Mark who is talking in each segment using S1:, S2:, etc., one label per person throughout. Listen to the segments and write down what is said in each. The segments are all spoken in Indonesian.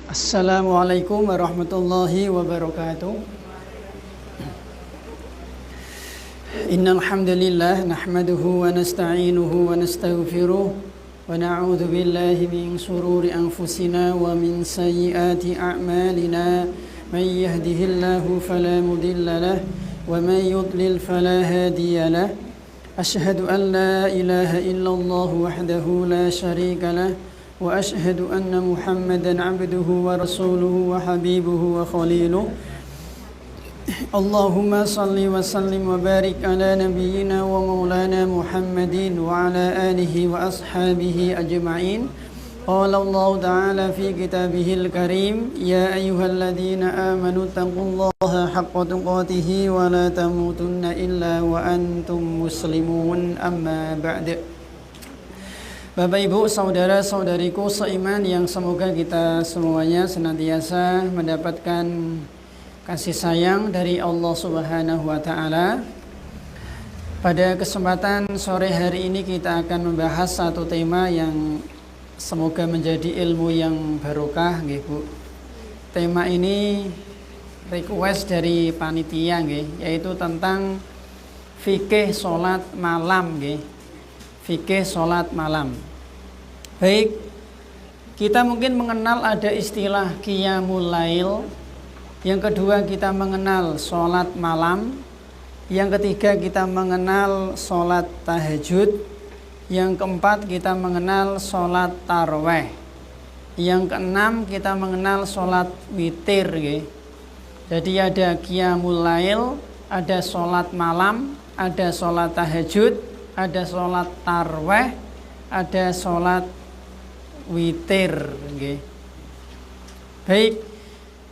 S1: Assalamualaikum warahmatullahi wabarakatuh. Innal hamdalillah nahmaduhu wa nasta'inuhu wa nastaghfiruh wa na'udzu billahi min shururi anfusina wa min sayyiati a'malina. May yahdihillahu fala mudilla lahu wa may yudlil fala hadiya lahu. Asyhadu an la ilaha illallah wahdahu la syarika lahu wa asyhadu anna Muhammadan abduhu wa rasuluhu wa habibuhu wa khaliluh. Allahumma salli wa sallim wa barik ala nabiyyina wa maulana Muhammadin wa ala alihi wa ashabihi ajma'in. Qala Allah ta'ala fi kitabihil karim, ya ayyuhalladzina amanu taqullaha haqqa tuqatih wa la tamutunna illa wa antum muslimun, amma ba'd. Bapak Ibu, saudara-saudariku seiman yang semoga kita semuanya senantiasa mendapatkan kasih sayang dari Allah Subhanahu wa taala. Pada kesempatan sore hari ini kita akan membahas satu tema yang semoga menjadi ilmu yang barokah nggih, Bu. Tema ini request dari panitia nggih, yaitu tentang fikih salat malam nggih. Fikih salat malam. Baik, kita mungkin mengenal ada istilah qiyamul lail. Yang kedua kita mengenal sholat malam. Yang ketiga kita mengenal sholat tahajud. Yang keempat kita mengenal sholat taraweh. Yang keenam kita mengenal sholat witir. Jadi ada qiyamul lail, ada sholat malam, ada sholat tahajud, ada sholat taraweh, ada sholat witir. Baik,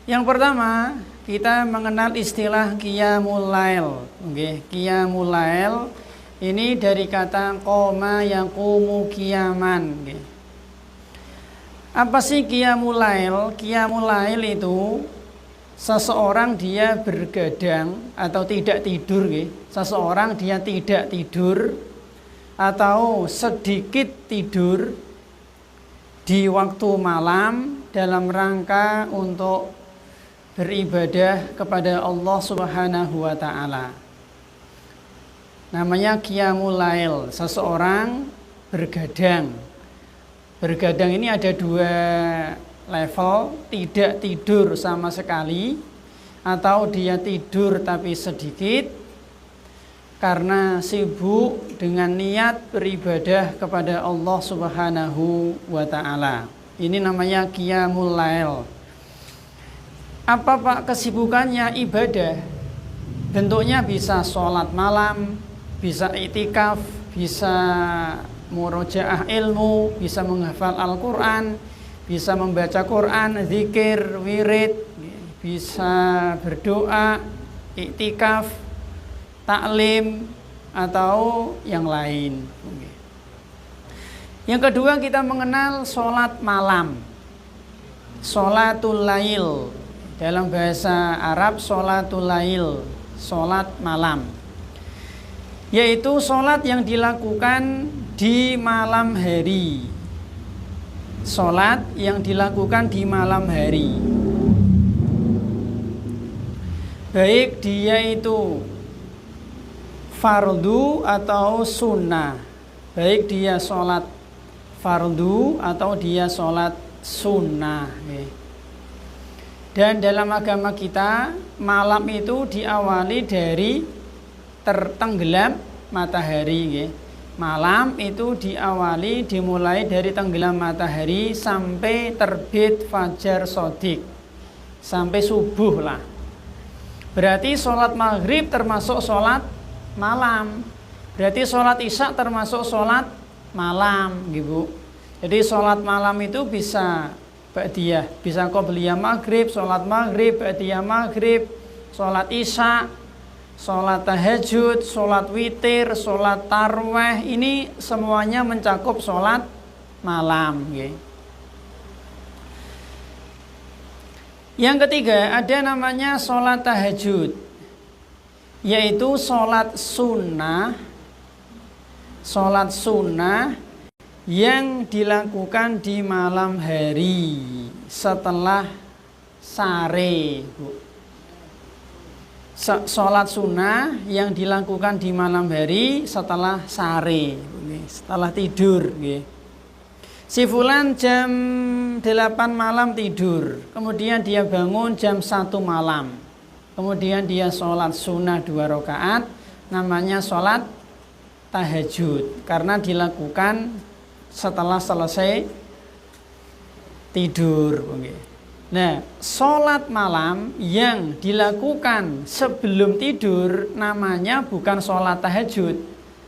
S1: yang pertama kita mengenal istilah qiyamul lail. Qiyamul lail ini dari kata qoma yaqumu qiyaman. Apa sih qiyamul lail? Qiyamul lail itu seseorang dia bergadang atau tidak tidur. Seseorang dia tidak tidur atau sedikit tidur di waktu malam dalam rangka untuk beribadah kepada Allah Subhanahu wa taala. Namanya qiyamul lail, seseorang bergadang. Bergadang ini ada dua level, tidak tidur sama sekali atau dia tidur tapi sedikit karena sibuk dengan niat beribadah kepada Allah Subhanahu wa taala. Ini namanya qiyamul lail. Apa Pak kesibukannya? Ibadah. Bentuknya bisa sholat malam, bisa i'tikaf, bisa murojaah ilmu, bisa menghafal Al-Quran, bisa membaca Quran, zikir, wirid, bisa berdoa, i'tikaf, taklim, atau yang lain. Yang kedua kita mengenal sholat malam, sholatul lail. Dalam bahasa Arab sholatul lail, sholat malam, yaitu sholat yang dilakukan di malam hari. Sholat yang dilakukan di malam hari, baik dia itu fardu atau sunnah, baik dia sholat fardu atau dia sholat sunnah. Dan dalam agama kita malam itu diawali dari tertenggelam matahari. Malam itu dimulai dari tenggelam matahari sampai terbit fajar shodiq, sampai subuh lah. Berarti sholat maghrib termasuk sholat malam. Berarti sholat isya termasuk sholat malam, gitu. Jadi sholat malam itu bisa ba'diyah, bisa qobliyah maghrib, sholat maghrib, ba'diyah maghrib, sholat isya, sholat tahajud, sholat witir, sholat taraweh. Ini semuanya mencakup sholat malam. Yang ketiga ada namanya sholat tahajud, yaitu sholat sunnah yang dilakukan di malam hari. setelah sare, Bu. Sholat sunnah yang dilakukan di malam hari setelah sare, setelah tidur. Si fulan jam 8 malam tidur, kemudian dia bangun jam 1 malam, kemudian dia sholat sunnah 2 rakaat, namanya sholat tahajud, karena dilakukan setelah selesai tidur. Nah, sholat malam yang dilakukan sebelum tidur namanya bukan sholat tahajud.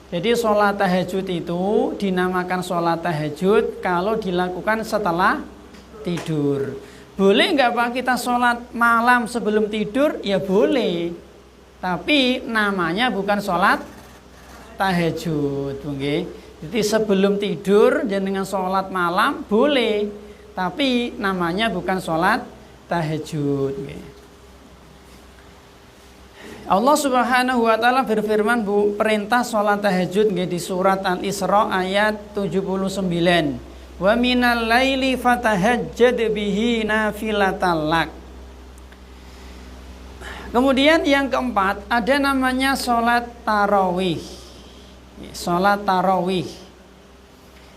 S1: Jadi sholat tahajud itu dinamakan sholat tahajud kalau dilakukan setelah tidur. Boleh nggak Pak kita sholat malam sebelum tidur? Ya boleh. Tapi namanya bukan sholat tahajud. Jadi sebelum tidur dengan sholat malam boleh. Tapi namanya bukan sholat tahajud. Allah Subhanahu wa taala berfirman, Bu, perintah sholat tahajud di surat Al-Isra ayat 79. Wa minal laili fatahajjad bihi nafilatan lak. Kemudian yang keempat ada namanya sholat tarawih. Sholat tarawih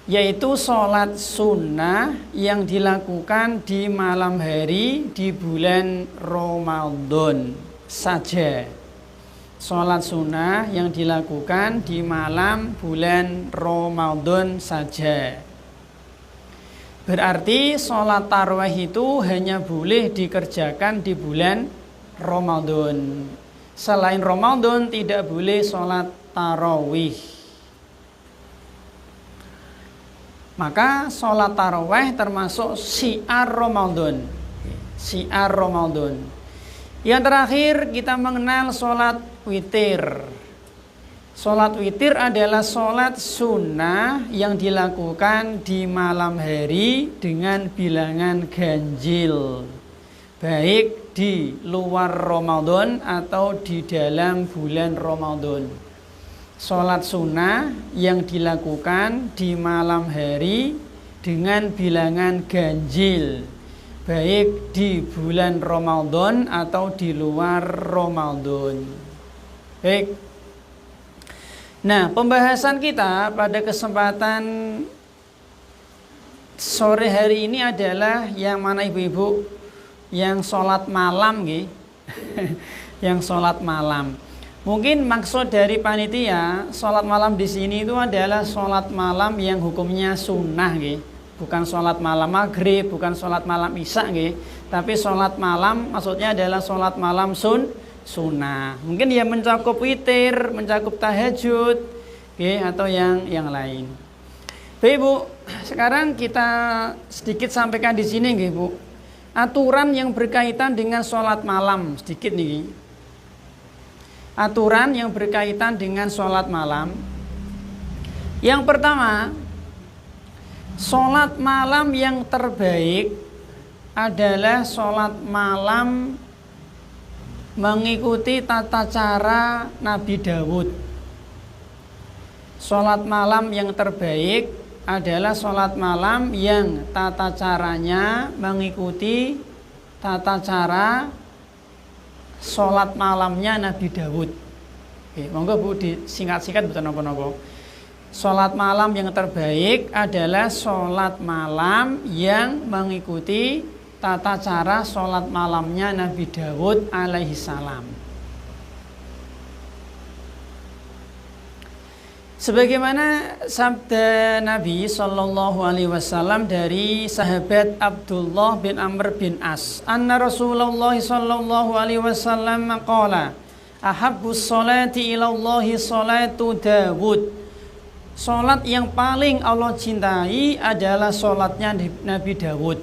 S1: yaitu sholat sunnah yang dilakukan di malam hari di bulan Ramadan saja. Sholat sunnah yang dilakukan di malam bulan Ramadan saja. Berarti sholat tarawih itu hanya boleh dikerjakan di bulan Ramadan. Selain Ramadan tidak boleh sholat tarawih. Maka sholat tarawih termasuk syiar Ramadan. Syiar Ramadan. Yang terakhir kita mengenal sholat witir. Sholat witir adalah sholat sunnah yang dilakukan di malam hari dengan bilangan ganjil, baik di luar Ramadan atau di dalam bulan Ramadan. Sholat sunnah yang dilakukan di malam hari dengan bilangan ganjil, baik di bulan Ramadan atau di luar Ramadan. Baik. Nah, pembahasan kita pada kesempatan sore hari ini adalah yang mana ibu-ibu? Yang sholat malam, yang sholat malam. Mungkin maksud dari panitia sholat malam di sini itu adalah sholat malam yang hukumnya sunnah, bukan sholat malam maghrib, bukan sholat malam isya, tapi sholat malam maksudnya adalah sholat malam sunnah. Mungkin dia mencakup witir, mencakup tahajud, atau yang lain. Baik Bu, sekarang kita sedikit sampaikan di sini, Bu. Aturan yang berkaitan dengan sholat malam sedikit nih. Aturan yang berkaitan dengan sholat malam. Yang pertama, sholat malam yang terbaik adalah sholat malam mengikuti tata cara Nabi Dawud. Sholat malam yang terbaik adalah sholat malam yang tata caranya mengikuti tata cara sholat malamnya Nabi Dawud. Monggo Bu disingkat-singkat betul nopo-nopo. Sholat malam yang terbaik adalah sholat malam yang mengikuti tata cara sholat malamnya Nabi Dawud alaihi salam. Sebagaimana sabda Nabi Shallallahu Alaihi Wasallam dari sahabat Abdullah bin Amr bin As, anna Rasulullah Shallallahu Alaihi Wasallam qala, ahabbus sholati ilallahi sholatu Dawud. Sholat yang paling Allah cintai adalah sholatnya Nabi Dawud.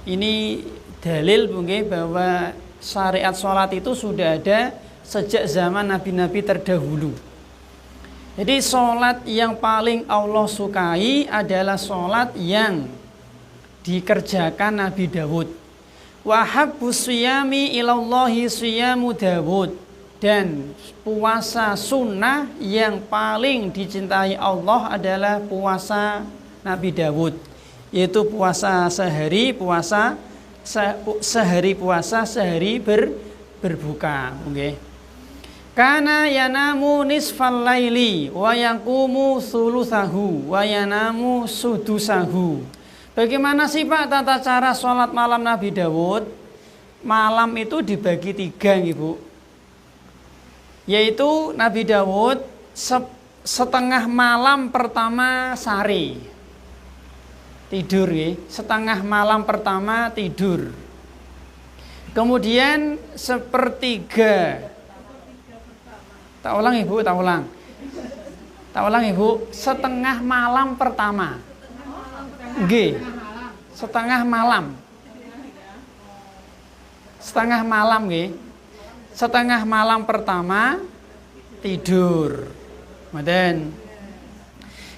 S1: Ini dalil mungkin bahwa syariat sholat itu sudah ada sejak zaman nabi-nabi terdahulu. Jadi sholat yang paling Allah sukai adalah sholat yang dikerjakan Nabi Dawud. Wa habbus siyami ilallahi siyamu Dawud. Dan puasa sunnah yang paling dicintai Allah adalah puasa Nabi Dawud, yaitu puasa sehari, puasa sehari puasa, sehari berbuka. Nggih. Kana yanamu nisfal laili wa yaqumu thulutsahu wa yanamu sudusahu. Bagaimana sih Pak tata cara sholat malam Nabi Dawud? Malam itu dibagi 3 Ibu. Yaitu Nabi Dawud setengah malam pertama sare. Tidur ya. Setengah malam pertama tidur. Kemudian sepertiga. Tak ulang Ibu, tak ulang. Tak ulang Ibu, setengah malam pertama. Nggih. Setengah malam. Setengah malam nggih. Setengah malam pertama tidur.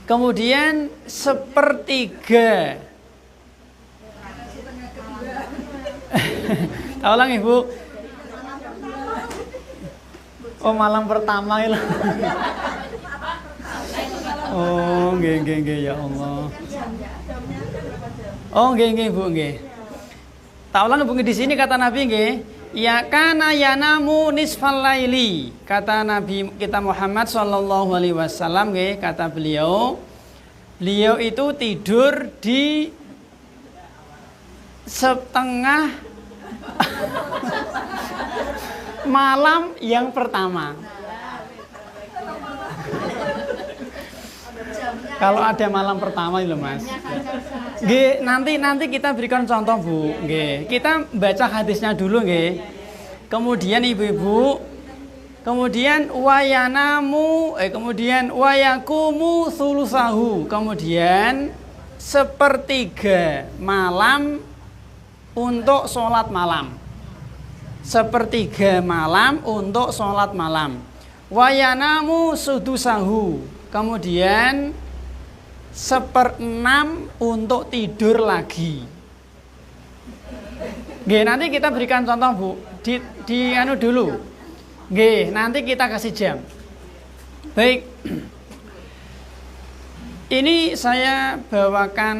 S1: Kemudian sepertiga. Tak ulang Ibu. Oh, malam pertama itu. Oh, nggih ya Allah. Oh, nggih Bu, nggih. Tak ulang Bu, di sini kata Nabi nggih, ya kana yanamu nisfal laili. Kata Nabi kita Muhammad sallallahu alaihi wasallam nggih, kata beliau itu tidur di setengah malam yang pertama. Kalau ada malam pertama itu Mas. Nggih, nanti kita berikan contoh Bu. Nggih, kita baca hadisnya dulu nggih. Kemudian ibu-ibu, kemudian wayakumu thulutsahu. Kemudian sepertiga malam untuk sholat malam. Sepertiga malam untuk sholat malam. Wayanamu sudusahu. Kemudian 1/6 untuk tidur lagi. Nggih, nanti kita berikan contoh Bu. Di anu dulu. Nggih, nanti kita kasih jam. Baik. Ini saya bawakan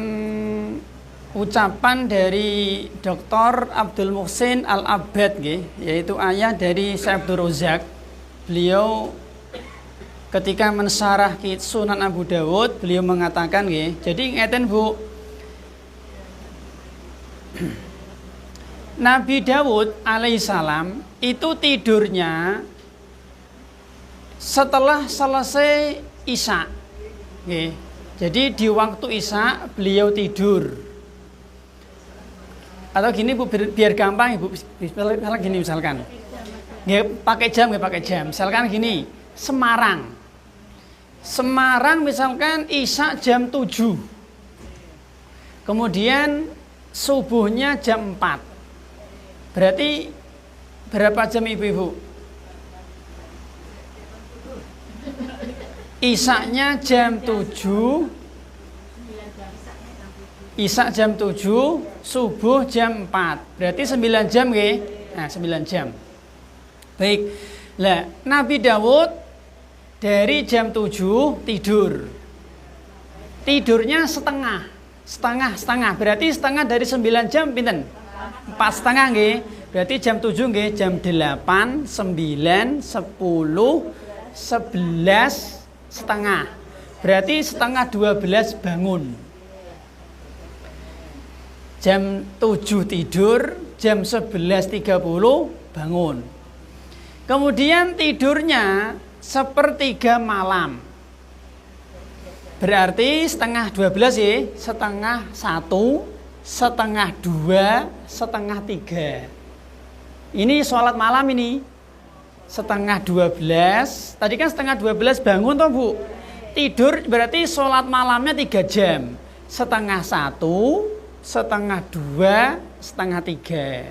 S1: ucapan dari Dr. Abdul Muhsin Al-Abbad, yaitu ayah dari Syekh Abdul Razak. Beliau ketika mensyarah Sunan Abu Dawud, beliau mengatakan, jadi ngeten Bu, Nabi Dawud alaihissalam itu tidurnya setelah selesai Isya. Jadi di waktu Isya beliau tidur. Atau gini Bu, biar gampang Ibu, misalkan gini misalkan. Nggih, pakai jam. Misalkan gini, Semarang misalkan Isya jam 7. Kemudian subuhnya jam 4. Berarti berapa jam Ibu-ibu? Isyanya jam 7. Isya jam 7, subuh jam 4. Berarti 9 jam nggih. Nah, 9 jam. Baik. Lah, Nabi Dawud dari jam 7 tidur. Tidurnya setengah. Berarti setengah dari 9 jam pinten? 4,5 nggih. Berarti jam 7 nggih, jam 8, 9, 10, 11 setengah. Berarti setengah 12 bangun. Jam 7 tidur, jam 11.30 bangun. Kemudian tidurnya sepertiga malam. Berarti setengah 12 ya, setengah 1, setengah 2, setengah 3. Ini sholat malam ini. Setengah 12, tadi kan setengah 12 bangun toh Bu. Tidur berarti sholat malamnya 3 jam. Setengah 1, setengah 2, setengah 3.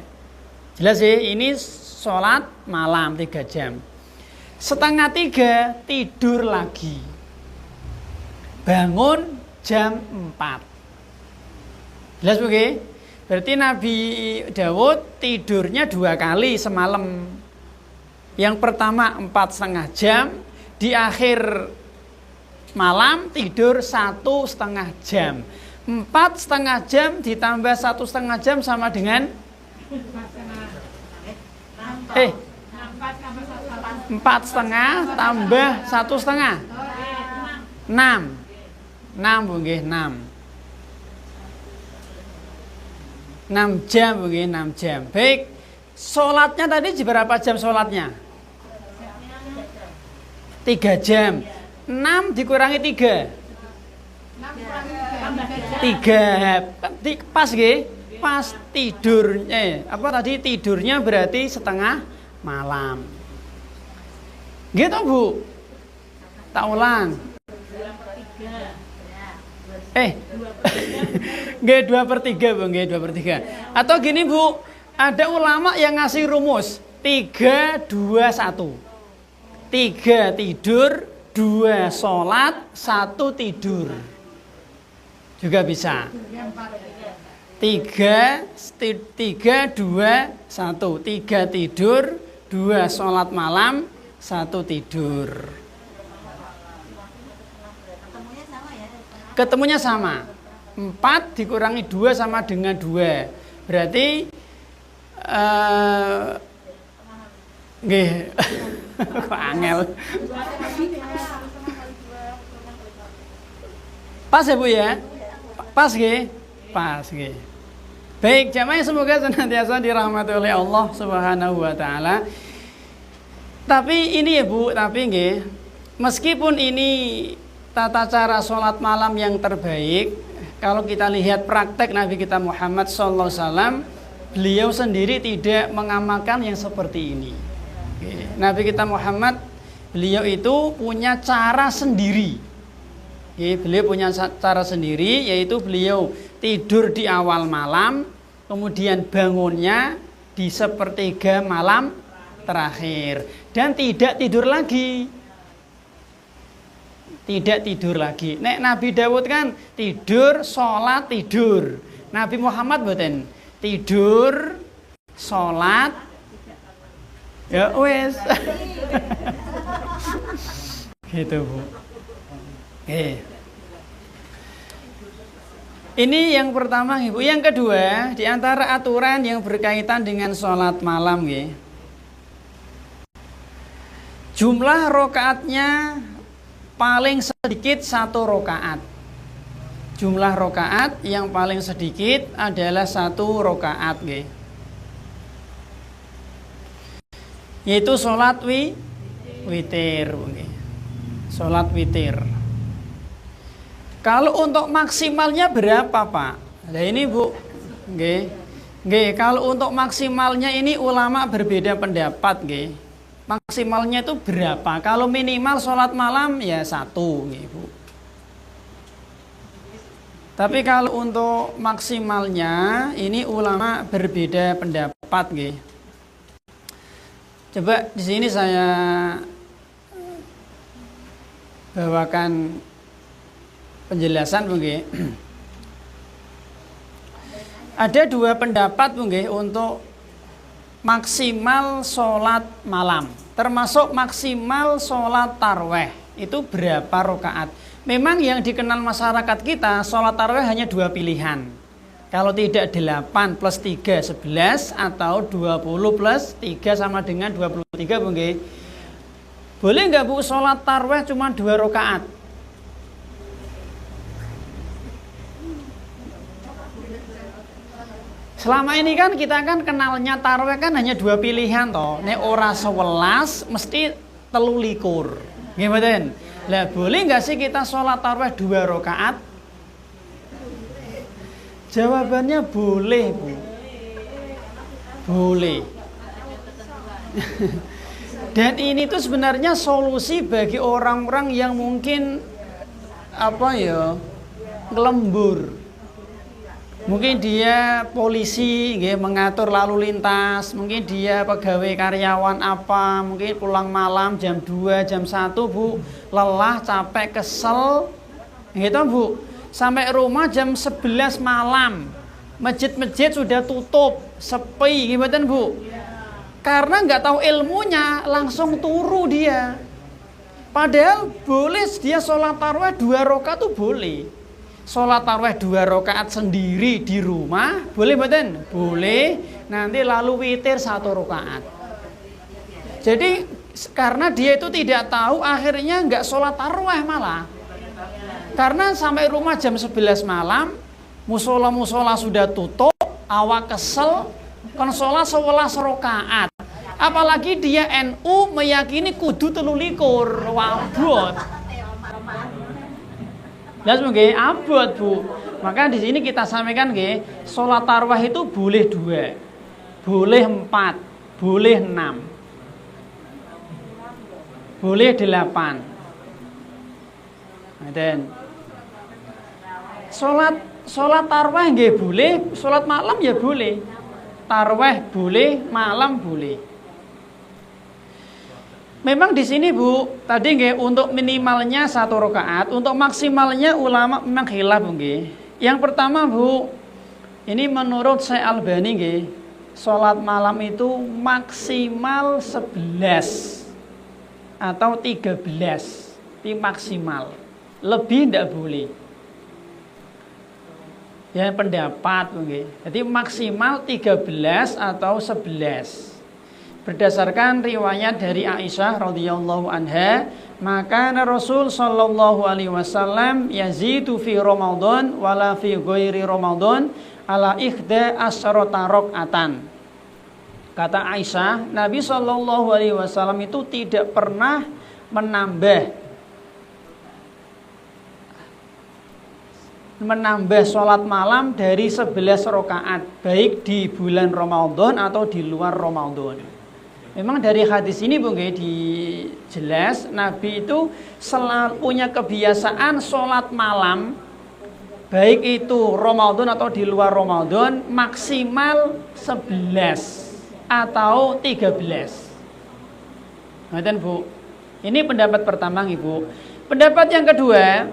S1: Jelas ya, ini sholat malam 3 jam. Setengah 3 tidur lagi. Bangun jam 4. Jelas Bu? Berarti Nabi Dawud tidurnya 2 kali semalam. Yang pertama 4,5 jam, di akhir malam tidur 1,5 jam. 4,5 jam ditambah 1,5 jam sama dengan Empat setengah tambah 1,5. 6. 6 Bu nggih, 6. 6 jam Bu nggih, 6 jam. Baik. Salatnya tadi berapa jam salatnya? 3 jam. 6 dikurangi 3. 3. Pas nggih? Pas tidur. Tadi tidurnya berarti setengah malam. Gitu Bu. Tak ulang. Nggih 2/3 Bu, nggih 2/3. Atau gini Bu, ada ulama yang ngasih rumus 3-2-1. 3 tidur, 2 sholat, 1 tidur. Juga bisa. 3-2-1. 3 tidur, 2 sholat malam, 1 tidur. Ketemunya sama. 4 dikurangi 2 sama dengan 2. Berarti nggih. Kok angel. Pas ya Bu ya? Pas nggih? Pas nggih. Baik, jamaah semoga senantiasa dirahmati oleh Allah Subhanahu wa taala. Tapi ini ya Bu, nggih, meskipun ini tata cara sholat malam yang terbaik, kalau kita lihat praktek Nabi kita Muhammad SAW, beliau sendiri tidak mengamalkan yang seperti ini. Nabi kita Muhammad, beliau itu punya cara sendiri. Beliau punya cara sendiri, yaitu beliau tidur di awal malam, kemudian bangunnya di sepertiga malam terakhir, dan tidak tidur lagi. Tidak tidur lagi. Nek Nabi Dawud kan tidur, sholat, tidur. Nabi Muhammad mboten. Tidur, sholat, ya wes. Gitu Bu. Ini yang pertama Ibu. Yang kedua, di antara aturan yang berkaitan dengan sholat malam nggih, jumlah rokaatnya paling sedikit 1 rokaat. Jumlah rokaat yang paling sedikit adalah 1 rokaat nggih. Yaitu sholat witir nggih. Sholat witir. Kalau untuk maksimalnya berapa Pak? Nah ini Bu, nggih, kalau untuk maksimalnya ini ulama berbeda pendapat nggih. Maksimalnya itu berapa? Kalau minimal sholat malam ya 1 nggih Bu. Tapi kalau untuk maksimalnya ini ulama berbeda pendapat nggih. Coba di sini saya bawakan penjelasan Bu nggih. Ada 2 pendapat Bu nggih untuk maksimal sholat malam, termasuk maksimal sholat tarweh itu berapa rakaat. Memang yang dikenal masyarakat kita sholat tarweh hanya 2 pilihan. Kalau tidak 8 plus 3 11 atau 20 plus 3 sama dengan 23 Bu nggih. Boleh nggak Bu sholat tarweh cuma 2 rakaat? Selama ini kan kita kan kenalnya tarweh kan hanya 2 pilihan toh. Nek ora 11 mesti 23. Nggih mboten? Lah boleh nggak sih kita sholat tarweh 2 rakaat? Jawabannya boleh Bu. Boleh. Dan ini tuh sebenarnya solusi bagi orang-orang yang mungkin ngelembur. Mungkin dia polisi mengatur lalu lintas, mungkin dia pegawai karyawan apa, mungkin pulang malam jam 2, jam 1 Bu, lelah, capek, kesel gitu Bu, sampai rumah jam 11 malam, masjid-masjid sudah tutup, sepi gimana Bu, karena nggak tahu ilmunya langsung turu dia. Padahal boleh dia sholat tarawih 2 rakaat tuh boleh. Sholat tarawih 2 rakaat sendiri di rumah boleh mboten? Boleh. nanti lalu witir 1 rakaat. Jadi karena dia itu tidak tahu, akhirnya nggak sholat tarawih malah. Karena sampai rumah jam 11 malam, musola sudah tutup, awak kesel, kon sholat 11 rakaat. Apalagi dia NU meyakini kudu 23, wabot. Lah semoga abot, Bu. Maka di sini kita sampaikan nggih, sholat tarawih itu boleh 2, boleh 4, boleh 6, boleh 8. Dan sholat tarawih nggih boleh, sholat malam ya boleh. Tarawih boleh, malam boleh. Memang di sini Bu, tadi nggih untuk minimalnya 1 rakaat, untuk maksimalnya ulama memang khilaf nggih. Yang pertama Bu, ini menurut Syekh Albani nggih, sholat malam itu maksimal 11 atau 13, itu maksimal. Lebih tidak boleh. Ya pendapat nggih. Jadi maksimal 13 atau 11. Berdasarkan riwayat dari Aisyah radhiyallahu anha, maka Rasul sallallahu alaihi wasallam yazidu fi Ramadan wala fi ghairi Ramadan ala ikhda asyarata rakaatan. Kata Aisyah, Nabi sallallahu alaihi wasallam itu tidak pernah menambah sholat malam dari 11 rakaat, baik di bulan Ramadan atau di luar Ramadan. Memang dari hadis ini Bu nggih dijelas Nabi itu selalu punya kebiasaan sholat malam, baik itu Ramadan atau di luar Ramadan, maksimal 11 atau 13. Ngaten Bu. Ini pendapat pertama Ibu. Pendapat yang kedua,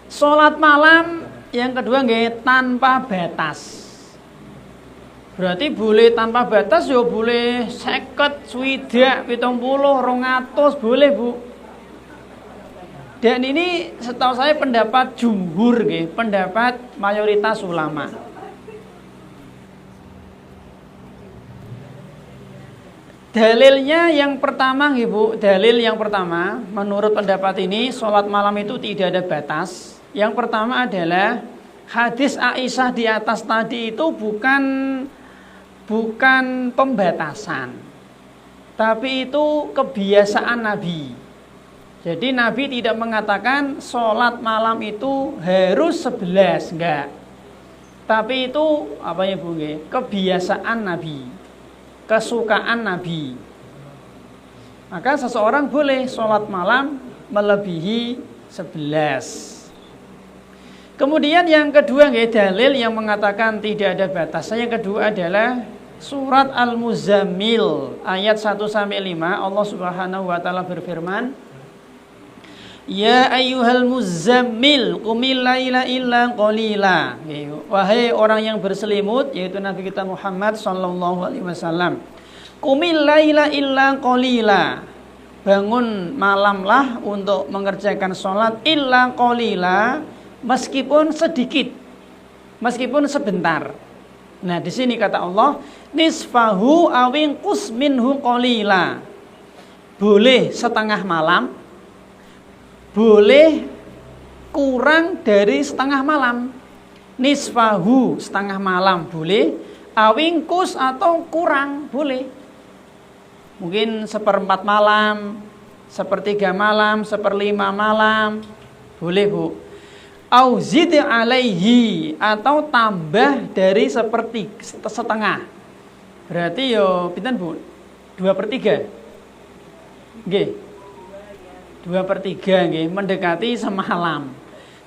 S1: sholat malam yang kedua nggih tanpa batas. Berarti boleh tanpa batas, ya boleh 50, 60, 70, 200, boleh Bu. Dan ini setahu saya pendapat jumhur nggih, pendapat mayoritas ulama. Dalilnya yang pertama nggih Bu, dalil yang pertama menurut pendapat ini sholat malam itu tidak ada batas. Yang pertama adalah hadis Aisyah di atas tadi itu bukan pembatasan, tapi itu kebiasaan Nabi. Jadi Nabi tidak mengatakan sholat malam itu harus 11, enggak. Tapi itu apa ya Bu? Kebiasaan Nabi, kesukaan Nabi. Maka seseorang boleh sholat malam melebihi 11. Kemudian yang kedua dalil yang mengatakan tidak ada batasan. Yang kedua adalah surat Al-Muzammil ayat 1-5. Allah Subhanahu wa taala berfirman, Ya ayyuhal muzammil qumil laila illa qalila. Wahai orang yang berselimut, yaitu Nabi kita Muhammad sallallahu alaihi wasallam. Qumil laila illa qalila. Bangun malamlah untuk mengerjakan sholat illa qalila, meskipun sedikit, meskipun sebentar. Nah, di sini kata Allah, nisfahu awin qus minhu qalila. Boleh setengah malam, boleh kurang dari setengah malam. Nisfahu setengah malam boleh, awin qus atau kurang boleh. Mungkin 1/4 malam, 1/3 malam, 1/5 malam, boleh Bu. Au zid alaihi, atau tambah dari setengah. Berarti yo pinten Bu? 2/3. Nggih. 2/3 nggih, mendekati semalam.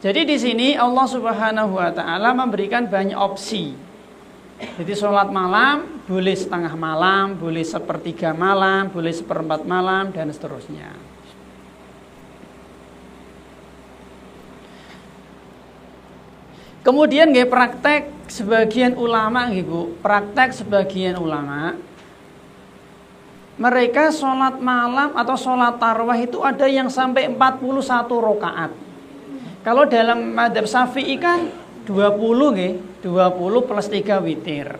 S1: Jadi di sini Allah Subhanahu wa taala memberikan banyak opsi. Jadi sholat malam boleh setengah malam, boleh 1/3 malam, boleh 1/4 malam, dan seterusnya. Kemudian nggih praktek sebagian ulama nggih Bu, praktek sebagian ulama mereka sholat malam atau sholat tarawih itu ada yang sampai 41 rakaat. Kalau dalam madzhab Syafi'i kan 20 nggih, 20 plus 3 witir.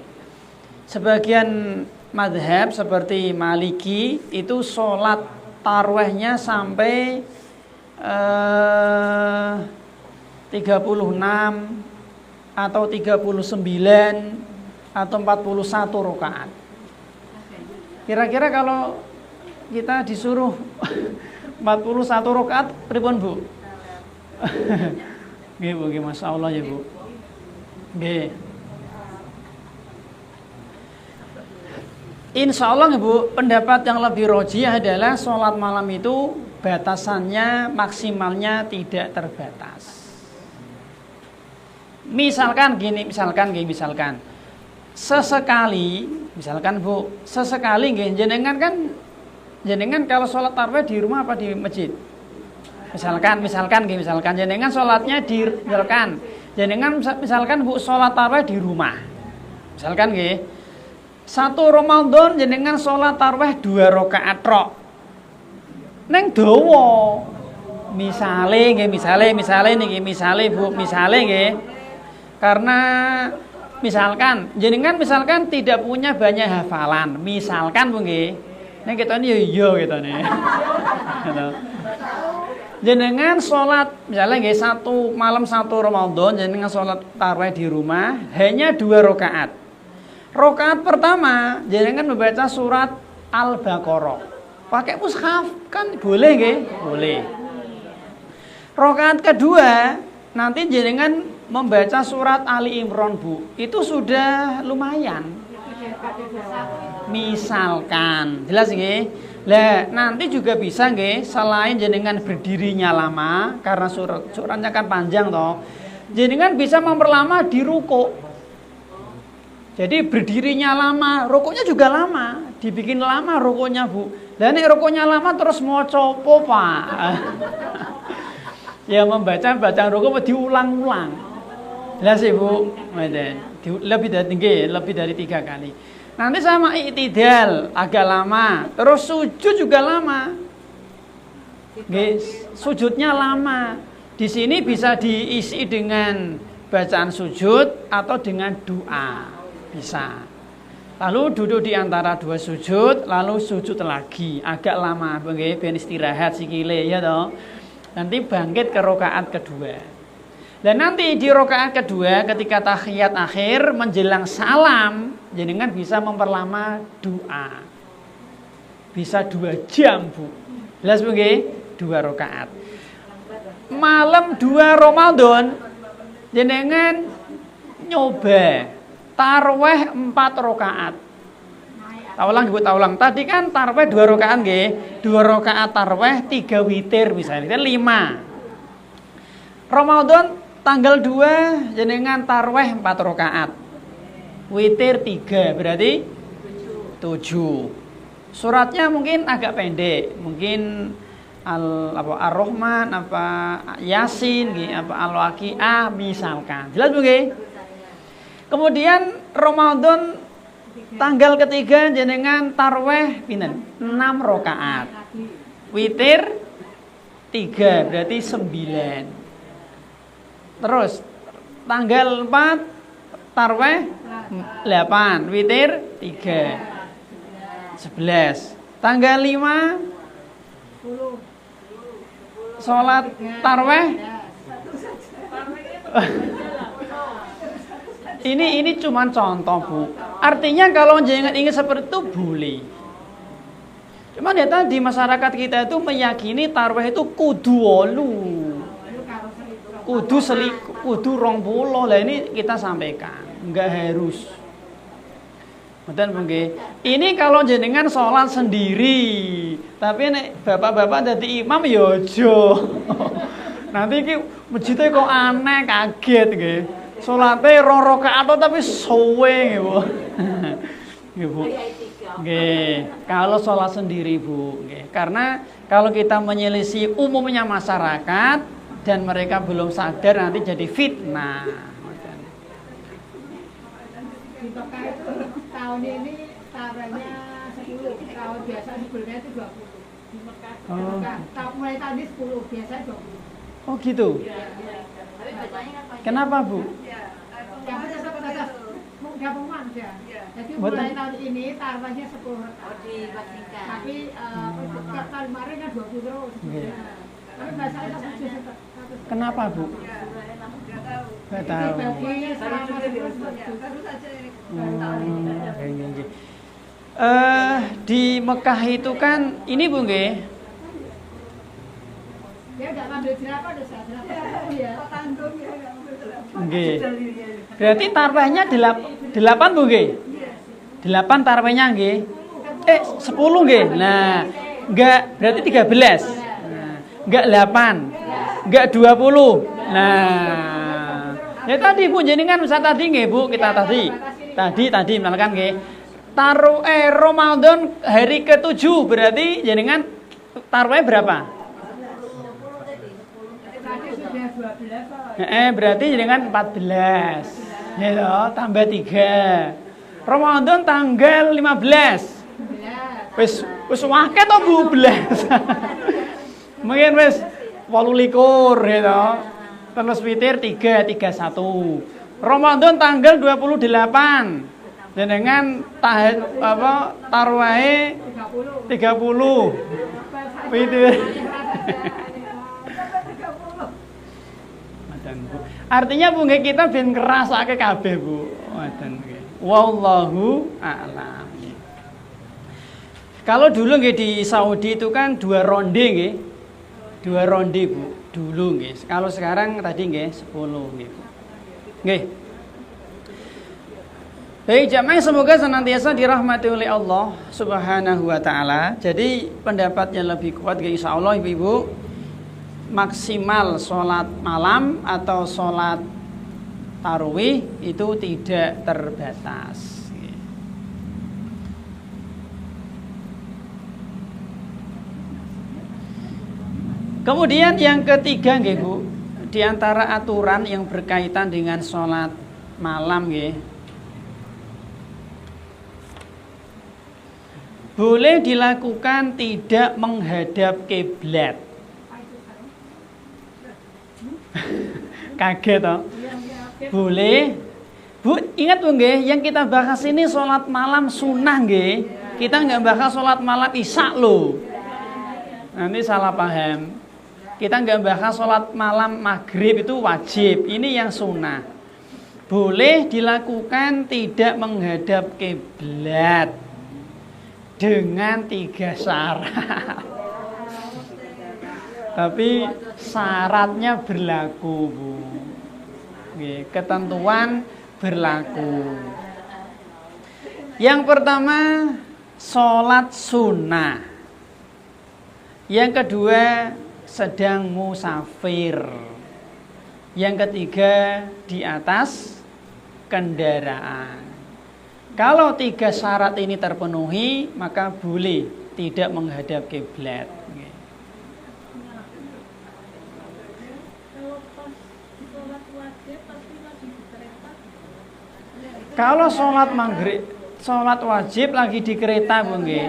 S1: Sebagian madhab seperti Maliki itu sholat tarawihnya sampai 36 atau 39 atau 41 rakaat. Kira-kira kalau kita disuruh 41 rakaat pripun Bu? Nggih Bu, nggih masyaallah ya Bu. Nggih. Insya Allah Bu, pendapat yang lebih rojih adalah sholat malam itu batasannya maksimalnya tidak terbatas. Misalkan sesekali, misalkan Bu, sesekali nggih jenengan kalau sholat tarawih di rumah apa di masjid? Misalkan jenengan sholatnya misalkan Bu sholat tarawih di rumah. Misalkan nggih. Satu Ramadan jenengan sholat tarawih 2 rakaat tok. Neng dawa. Misale Bu, nggih. Karena misalkan jenengan tidak punya banyak hafalan. Misalkan Bu nggih. Nek ketone ya iya ketone. Gitu. Jenengan sholat misalnya nggih satu malam satu Ramadan jenengan sholat tarawih di rumah hanya 2 rakaat. Rakaat pertama jenengan membaca surat Al-Baqarah. Pakai mushaf kan boleh nggih? Boleh. Rakaat kedua nanti jenengan membaca surat Ali Imran Bu. Itu sudah lumayan. Misalkan, jelas nggih? Lah, nanti juga bisa nggih selain jenengan berdirinya lama karena suratnya kan panjang toh. Jenengan bisa memperlama di ruku. Jadi berdirinya lama, rukuknya juga lama, dibikin lama rukuknya Bu. Dan nek rukuknya lama terus maca apa Pak? Ya membaca bacaan rukuk diulang-ulang. Jelas Bu, lebih dari 3 kali. Nanti sama i'tidal agak lama, terus sujud juga lama. Sujudnya lama. Di sini bisa diisi dengan bacaan sujud atau dengan doa. Bisa. Lalu duduk di antara 2 sujud, lalu sujud lagi, agak lama, nggih, ben istirahat sikile ya toh. Nanti bangkit ke rakaat kedua. Dan nanti di rakaat kedua ketika tahiyat akhir menjelang salam, jenengan bisa memperlama doa. Bisa 2 jam, Bu. Jelas Bu nggih? 2 rakaat. Malam 2 Ramadan jenengan nyoba tarawih 4 rakaat. Taulang. Tadi kan tarawih 2 rakaat nggih. 2 rakaat tarawih, 3 witir misalnya. Kan 5. Ramadan tanggal 2 jenengan tarawih 4 rakaat. Witir 3 berarti 7. Suratnya mungkin agak pendek, mungkin Ar-Rahman, Yasin, Al-Waqiah misalkan. Jelas Bu nggih? Kemudian Ramadan tanggal ketiga jenengan tarawih pinten? 6 rakaat. Witir 3 berarti 9. Terus tanggal 4 tarawih 8, witir 3. 11. Tanggal 5 salat tarawih. Ini cuma contoh Bu. Artinya kalau jangan ingin seperti itu boleh. Cuma ya tadi masyarakat kita itu meyakini tarawih itu kudu 8. Kudu 20. Lah ini kita sampaikan, enggak harus. Betul mungkin. Ini kalau jenengan sholat sendiri, tapi nek bapak-bapak dadi imam ya aja. Nanti iki masjidnya kok aneh, kaget nggih. Salate 2 rakaat tapi suwe nggih, Bu. Nggih, Bu. Nggih, kalau sholat sendiri, Bu, nggih. Karena kalau kita menyelisih umumnya masyarakat dan mereka belum sadar nanti jadi fitnah.
S2: Tahun ini taranya 10, tahun biasa sebelumnya itu 20. Di Mekah. Mulai tadi 10, biasanya 20.
S1: Oh gitu.
S2: Ya.
S1: Kenapa Bu?
S2: gabungan ya. Jadi
S1: Betul.
S2: mulai tahun ini taruhannya 10 hektar.
S3: Oh, dipastikan.
S2: Tapi tahun kemarin kan 20 terus.
S1: Iya.
S2: Tapi biasanya tak bisa tetap.
S1: Kenapa, Bu? Nggak tahu.
S2: Dibagi selama 10
S1: Di Mekah itu kan ini Bu nggih.
S2: Dia enggak ngambil jerapah udah saya jerapah. Iya. Tanggung ya enggak ngambil jerapah.
S1: Nggih. Berarti tarwehnya 8 Bu nggih? 8 tarwehnya nggih. 10 nggih. Nah, enggak berarti 13. Nah, enggak 8. Enggak 20. Nah, ya tadi Bu jenengan usah tadi nggih Bu, kita tadi misalkan nggih. Ramadan hari ke-7 berarti jenengan tarweh berapa?
S2: Tadi sudah 12.
S1: Berarti jenengan 14. Ya toh, tambah 3. Ramadan tanggal 15. Wis akeh to Bu, 12. Mungkin wis 28 ya toh. Terus witir 331. Ramadan tanggal 28. Jenengan tarwahe 30. Witir. Artinya Bu nggih kita ben ngrasake kabeh Bu. Ngoten nggih. Wallahu a'lam. Kalau dulu nggih di Saudi itu kan 2 ronde nggih. 2 ronde Bu. Dulu nggih. Kalau sekarang tadi nggih 10 nggih. Nggih. Baik jamaah, semoga senantiasa dirahmati oleh Allah Subhanahu wa taala. Jadi pendapatnya lebih kuat nggih insyaallah Ibu-ibu. Maksimal sholat malam atau sholat tarawih itu tidak terbatas. Kemudian yang ketiga nggih Bu, di antara aturan yang berkaitan dengan sholat malam nggih, boleh dilakukan tidak menghadap kiblat. Kaget toh? Boleh. Bu, ingat Bu nggih, yang kita bahas ini sholat malam sunnah nggih. Kita nggak bahas sholat malam isya loh. Nanti salah paham. Kita nggak bahas sholat malam maghrib itu wajib. Ini yang sunnah. Boleh dilakukan tidak menghadap kiblat dengan 3 syarat. Tapi syaratnya berlaku Bu. Ketentuan berlaku. Yang pertama sholat sunnah. Yang kedua sedang musafir. Yang ketiga di atas kendaraan. Kalau 3 syarat ini terpenuhi, maka boleh tidak menghadap kiblat. Kalau sholat maghrib, sholat wajib lagi di kereta Bu nggih.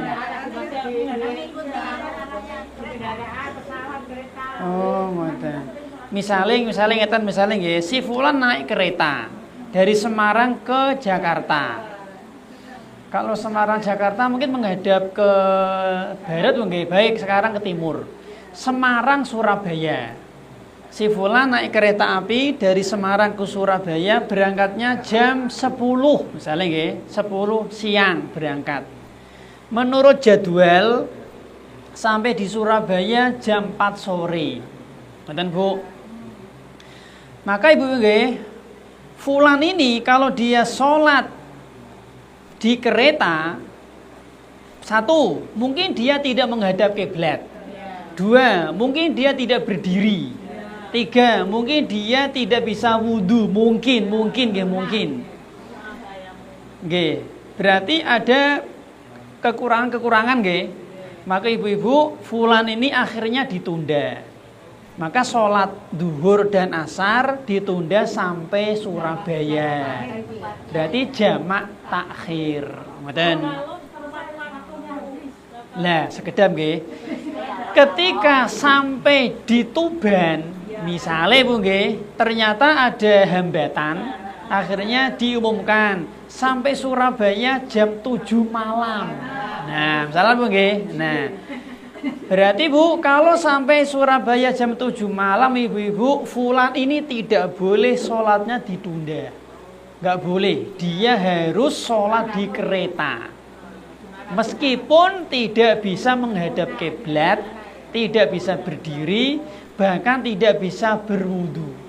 S1: Oh, ngoten. Misalnya nggih, si fulan naik kereta dari Semarang ke Jakarta. Kalau Semarang Jakarta mungkin menghadap ke barat Bu nggih, baik sekarang ke timur. Semarang Surabaya. Si fulan naik kereta api dari Semarang ke Surabaya, berangkatnya jam 10 misalnya nggih, 10 siang berangkat. Menurut jadwal sampai di Surabaya jam 4 sore. Ngoten Bu. Maka Ibu nggih, fulan ini kalau dia sholat di kereta, 1, mungkin dia tidak menghadap kiblat. 2, mungkin dia tidak berdiri. 3, mungkin dia tidak bisa wudhu. Mungkin. Berarti ada kekurangan nggih. Maka ibu-ibu, fulan ini akhirnya ditunda. Maka sholat duhur dan asar ditunda sampai Surabaya. Berarti jamak takhir. Ngoten. Lah, sekedap nggih. Ketika sampai di Tuban, misalnya Bu nggih, ternyata ada hambatan, Akhirnya diumumkan sampai Surabaya jam 7 malam. Nah, misalnya Bu nggih. Nah, berarti Bu, kalau sampai Surabaya jam 7 malam ibu-ibu, fulan ini tidak boleh sholatnya ditunda. Nggak boleh, dia harus sholat di kereta. Meskipun tidak bisa menghadap kiblat, tidak bisa berdiri, bahkan tidak bisa berwudu.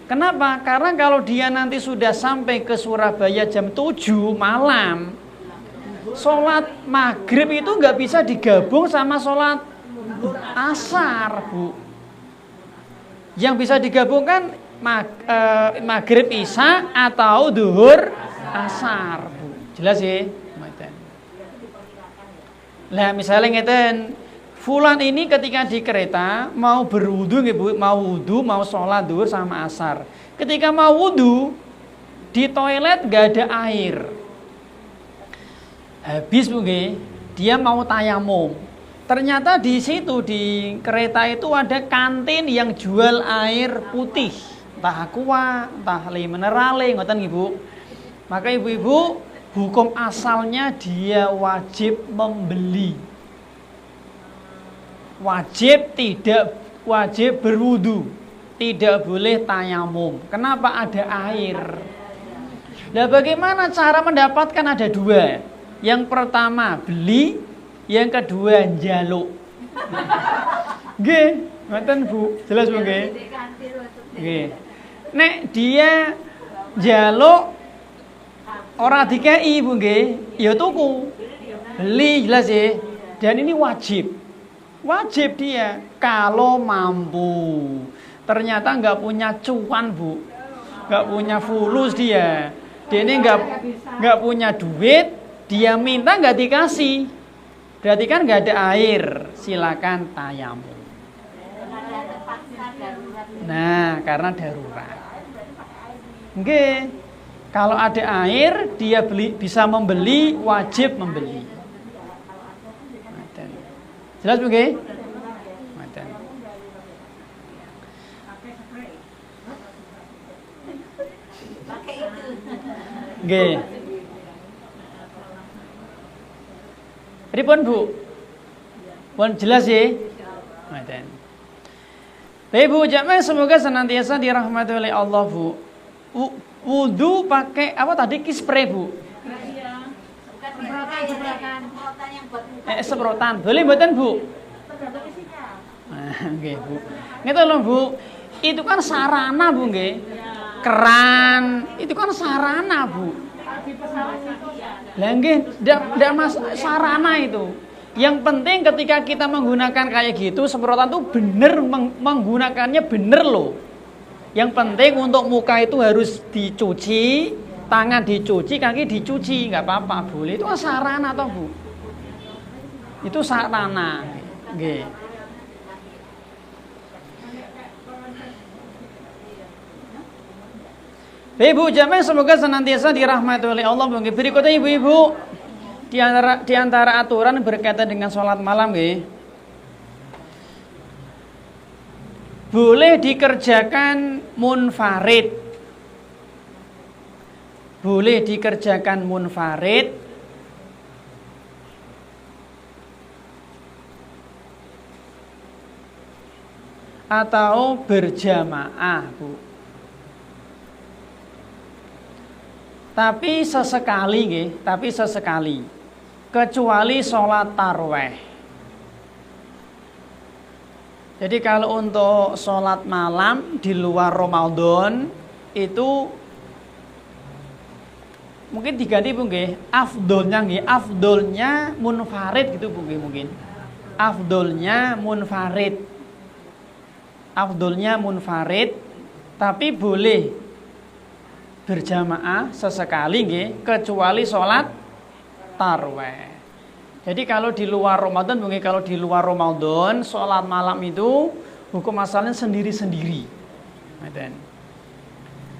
S1: Kenapa? Karena kalau dia nanti sudah sampai ke Surabaya jam 7 malam, sholat maghrib itu nggak bisa digabung sama sholat asar, Bu. Yang bisa digabungkan maghrib isya atau duhur asar, Bu. Jelas ya? Nah, misalnya ngeten, fulan ini ketika di kereta mau berwudu nggih Bu, mau wudu, mau sholat duhur sama asar. Ketika mau wudu di toilet nggak ada air. Habis Bu nggih, dia mau tayamum. Ternyata di situ di kereta itu ada kantin yang jual air putih, entah aqua, entah minerale, ngoten nggih Bu. Maka ibu-ibu, hukum asalnya dia wajib membeli. Wajib berwudu, tidak boleh tayamum. Kenapa? Ada air. Nah, bagaimana cara mendapatkan? Ada dua. Yang pertama beli, yang kedua njaluk. Nggih, ngoten Bu. Jelas Bu nggih? Nggih. Nek dia njaluk ora dikei Bu nggih, ya tuku. Beli, jelas ya. Dan ini wajib. Wajib dia kalau mampu. Ternyata nggak punya cuan Bu, nggak punya fulus dia ini nggak punya duit, dia minta nggak dikasih, berarti kan nggak ada air, silakan tayamum. Nah, karena darurat. Nggih, kalau ada air dia bisa membeli, wajib membeli. Jelas Bu nggih? Nggih. Pripun Bu? Pun jelas ya? Ngoten. Baik Bu, jamaah semoga senantiasa dirahmati oleh Allah Bu. Wudu pakai apa tadi? Kispray Bu. Semprotan. Boleh mboten Bu? Nggih Bu. Ngeten lho Bu. Itu kan sarana Bu nggih. Keran, itu kan sarana Bu. Lah nggih, ndak mas sarana itu. Yang penting ketika kita menggunakan kayak gitu, semprotan tuh bener menggunakannya bener loh. Yang penting untuk muka itu harus dicuci, tangan dicuci, kaki dicuci, nggak apa-apa, boleh. Itu kan sarana toh Bu. Itu sarana, nggih. Ibu jamaah semoga senantiasa dirahmati oleh Allah. Berikutnya ibu-ibu, di antara aturan berkaitan dengan sholat malam, nggih, boleh dikerjakan munfarid. Boleh dikerjakan munfarid atau berjamaah, Bu. Tapi sesekali, kecuali sholat tarawih. Jadi kalau untuk sholat malam di luar Ramadan itu mungkin diganti Bu nggih, afdolnya munfarid gitu Bu nggih, mungkin. Afdolnya munfarid, tapi boleh berjamaah sesekali nggih, kecuali sholat tarawih. Jadi kalau di luar Ramadan, mungkin kalau di luar Ramadan sholat malam itu hukum asalnya sendiri-sendiri.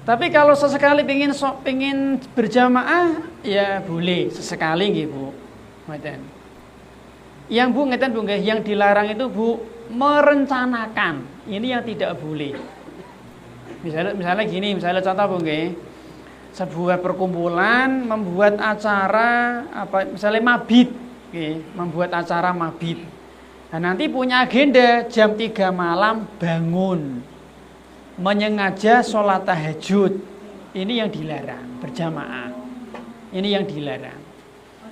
S1: Tapi kalau sesekali pengen berjamaah ya boleh sesekali nggih Bu. Yang Bu ngeten Bu nggih, yang dilarang itu Bu merencanakan. Ini yang tidak boleh. Misalnya gini, misalnya contoh Bu nggih. sebuah perkumpulan membuat acara misalnya mabit, membuat acara mabit. Nah, nanti punya agenda jam 3 malam bangun, menyengaja sholat tahajud. Ini yang dilarang, berjamaah. Ini yang dilarang.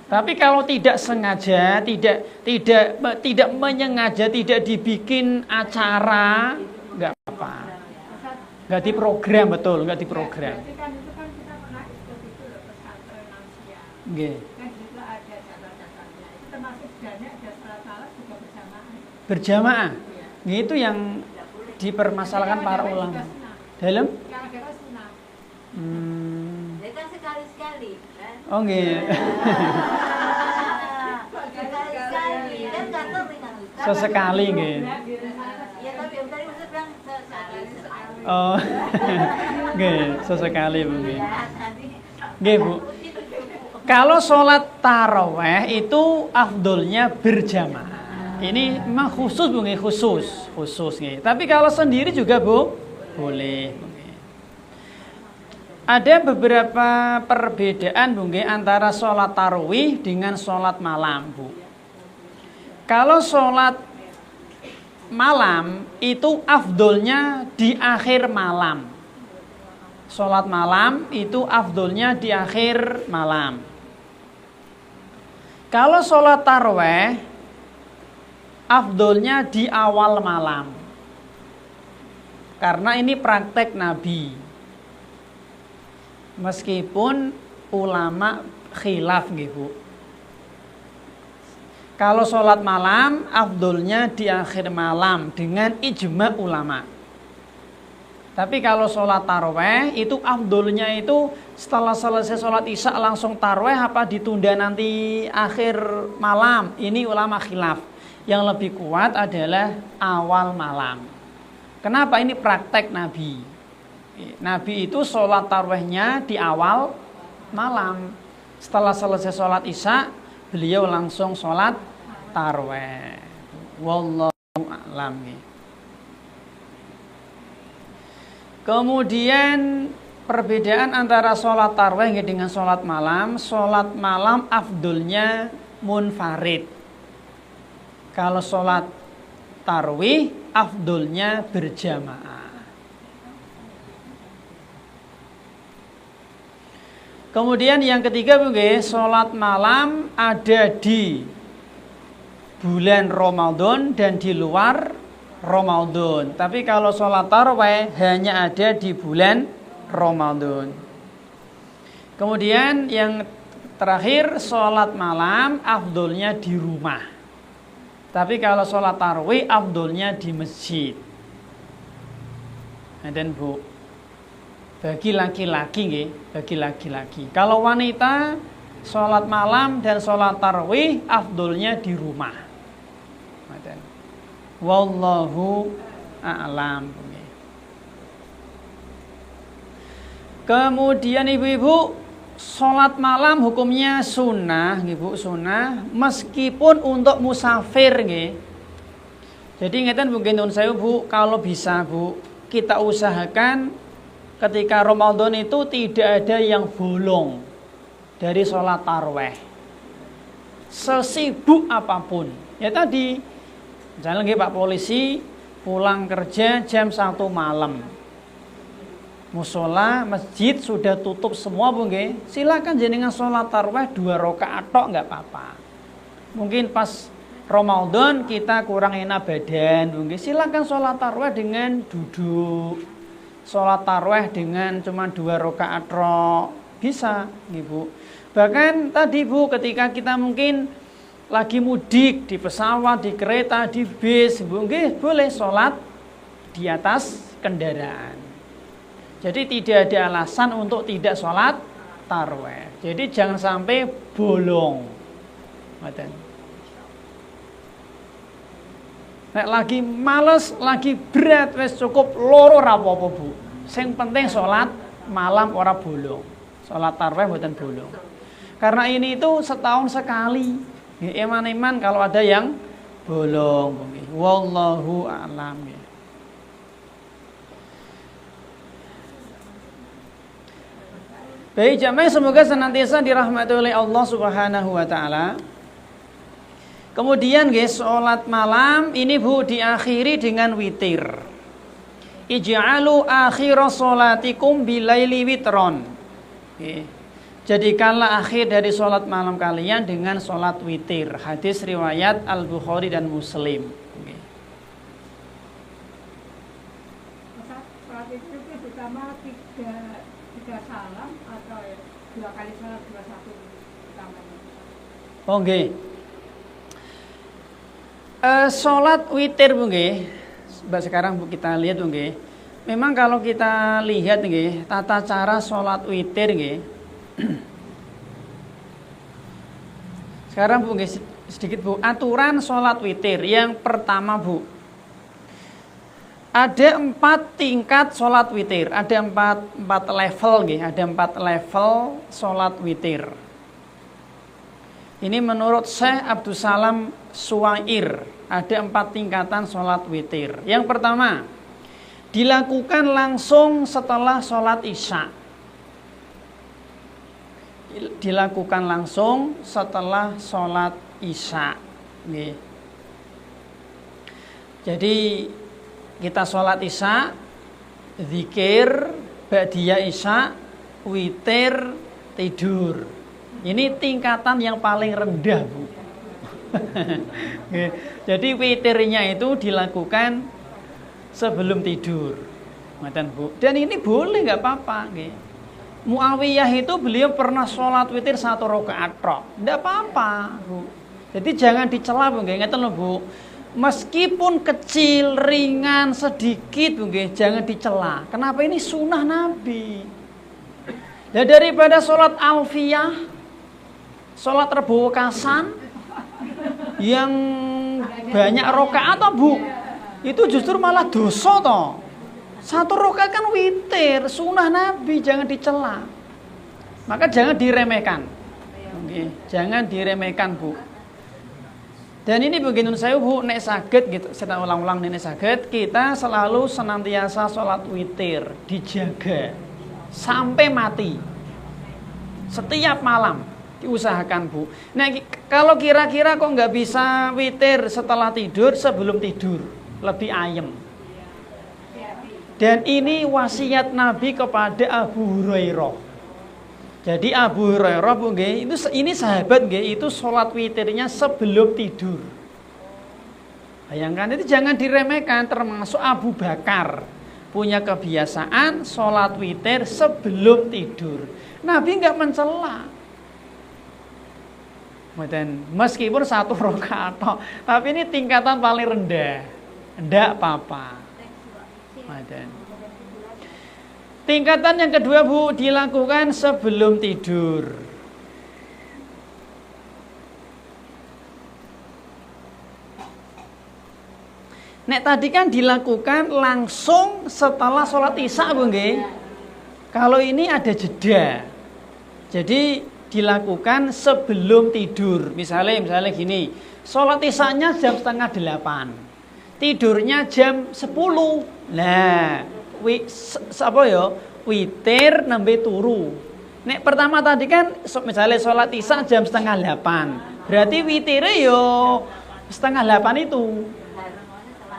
S1: Tapi kalau tidak sengaja, tidak menyengaja, tidak dibikin acara, nggak apa-apa. Nggak diprogram, betul, nggak diprogram.
S2: Berarti kan itu kan kita pernah ikut itu loh, pesantren lansia.
S1: Nggih.
S2: Kan juga ada jadwal-jadwalnya. Itu termasuk dana ada salat tarawih juga berjamaah.
S1: Berjamaah. Itu yang dipermasalahkan para ulama. Dalam?
S2: Yang ada kan sunnah.
S3: Ya kan sekali-sekali kan?
S1: Oh nggih.
S3: Sekali-sekali kan nggak tahu dengan
S1: Sesekali nggih.
S3: ya tapi yang tadi maksud bilang sekali.
S1: Oh. Nggih, sesekali Bu nggih. Nggih Bu. Kalau sholat taraweh itu afdolnya berjamaah. Ini memang khusus Bu nggih, khusus nggih. Tapi kalau sendiri juga Bu boleh. Ada beberapa perbedaan Bu nggih antara sholat tarawih dengan sholat malam Bu. Kalau sholat malam itu afdolnya di akhir malam. Sholat malam itu afdolnya di akhir malam. Kalau sholat tarawih afdolnya di awal malam. Karena ini praktek Nabi. Meskipun ulama khilaf nggih Bu. Kalau sholat malam afdolnya di akhir malam dengan ijma ulama. Tapi kalau sholat taraweh itu afdolnya itu setelah selesai sholat isya langsung taraweh apa ditunda nanti akhir malam. Ini ulama khilaf. Yang lebih kuat adalah awal malam. Kenapa? Ini praktek Nabi. Nabi itu sholat tarawehnya di awal malam. Setelah selesai sholat isya, beliau langsung sholat taraweh. Wallahu a'lam. Kemudian perbedaan antara sholat taraweh dengan sholat malam. Sholat malam afdolnya munfarid. Kalau sholat tarawih afdolnya berjamaah. Kemudian yang ketiga Bu nggih, salat malam ada di bulan Ramadan dan di luar Ramadan. Tapi kalau salat tarawih hanya ada di bulan Ramadan. Kemudian yang terakhir salat malam afdolnya di rumah. Tapi kalau salat tarawih afdolnya di masjid. Dan Bu, bagi laki-laki nggih, bagi laki-laki. Kalau wanita sholat malam dan sholat tarawih afdolnya di rumah. Wallahu a'lam. Kemudian ibu-ibu, sholat malam hukumnya sunnah, ibu sunnah, meskipun untuk musafir nggih. Jadi ngeten mungkin nun saya Bu, kalau bisa Bu, kita usahakan ketika Ramadan itu tidak ada yang bolong dari sholat taraweh. Sesibuk apapun. Ya tadi, misalnya nggih Pak Polisi pulang kerja jam 1 malam. Musola, masjid sudah tutup semua Bu nggih. Silakan jenengan sholat taraweh 2 rakaat tok enggak apa-apa. Mungkin pas Ramadan kita kurang enak badan Bu nggih. Silakan sholat taraweh dengan duduk. Sholat taraweh dengan cuma 2 rakaat tok bisa Ibu. Bahkan tadi Bu ketika kita mungkin lagi mudik di pesawat, di kereta, di bis Bu nggih boleh sholat di atas kendaraan. Jadi tidak ada alasan untuk tidak sholat taraweh. Jadi jangan sampai bolong. Nek lagi males, lagi berat, wis cukup loro ra apa-apa Bu. Sing penting sholat malam ora bolong. Sholat tarawih mboten bolong. Karena ini itu setahun sekali. Eman-eman kalau ada yang bolong. Wallahu a'lam. Baik jamaah, semoga senantiasa dirahmati oleh Allah Subhanahu wa taala. Kemudian guys, sholat malam ini Bu diakhiri dengan witir. Ij'alu akhira sholatikum bilaili witron. Jadikanlah akhir dari sholat malam kalian dengan sholat witir. Hadis riwayat Al-Bukhari dan Muslim.
S2: Sholat itu pertama tiga salam atau 2 kali salam 21 utamanya.
S1: Oke. Sholat witir Bu nggih. Sekarang Bu kita lihat Bu nggih. Memang kalau kita lihat nggih, tata cara sholat witir nggih. Sekarang Bu nggih sedikit Bu, aturan sholat witir. Yang pertama Bu, ada 4 tingkat sholat witir, ada 4 level nggih, ada 4 level sholat witir. Ini menurut Syekh Abdul Salam Suwair, ada 4 tingkatan sholat witir. Yang pertama, dilakukan langsung setelah sholat isya. Dilakukan langsung setelah sholat isya. Nih. Jadi kita sholat isya, zikir, ba'diyah isya, witir, tidur. Ini tingkatan yang paling rendah Bu. Jadi witirnya itu dilakukan sebelum tidur. Bu. Dan ini boleh, nggak apa-apa. Muawiyah itu beliau pernah sholat witir 1 rakaat tok. Nggak apa-apa Bu. Jadi jangan dicela Bu. Ingat loh Bu. Meskipun kecil, ringan, sedikit Bu, jangan dicela. Kenapa? Ini sunnah Nabi. Ya daripada sholat alfiyah, sholat rebokasan yang banyak rakaat toh Bu, itu justru malah dosa toh. 1 rakaat kan witir, sunnah Nabi, jangan dicela. Maka jangan diremehkan. Oke, jangan diremehkan Bu. Dan ini begini saya Bu, nek saged gitu, saya ulang-ulang nek saged, kita selalu senantiasa sholat witir, dijaga sampai mati. Setiap malam diusahakan Bu. Nah kalau kira-kira kok nggak bisa witir setelah tidur, sebelum tidur lebih ayem. Dan ini wasiat Nabi kepada Abu Hurairah. Jadi Abu Hurairah Bu nggih, itu ini sahabat nggih, itu sholat witirnya sebelum tidur. Bayangkan, itu jangan diremehkan. Termasuk Abu Bakar punya kebiasaan sholat witir sebelum tidur. Nabi nggak mencela. Meskipun 1 rakaat, tapi ini tingkatan paling rendah. Enggak apa-apa. Tingkatan yang kedua Bu, dilakukan sebelum tidur. Nek tadi kan dilakukan langsung setelah sholat isya Bu nggih. Kalau ini ada jeda. Jadi dilakukan sebelum tidur. Misalnya gini, sholat isyanya jam 7:30, tidurnya jam 10. Nah, witir nembe turu. Nek pertama tadi kan misalnya sholat isya jam 7:30, berarti witirnya yo 7:30 itu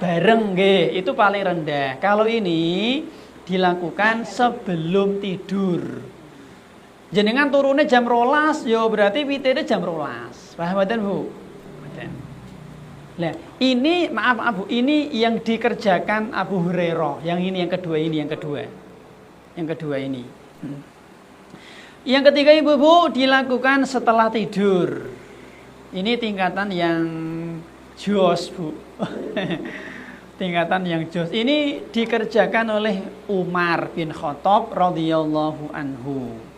S1: bareng nggih, itu paling rendah. Kalau ini dilakukan sebelum tidur. Jenengan turunnya jam 12, yo berarti witirnya jam 12. Paham mboten Bu? Nah, ini maaf Bu, ini yang dikerjakan Abu Hurairah. Yang ini yang kedua ini, yang kedua ini. Yang ketiga Ibu-ibu, dilakukan setelah tidur. Ini tingkatan yang jos Bu. Tingkatan yang jos. Ini dikerjakan oleh Umar bin Khattab radhiyallahu anhu.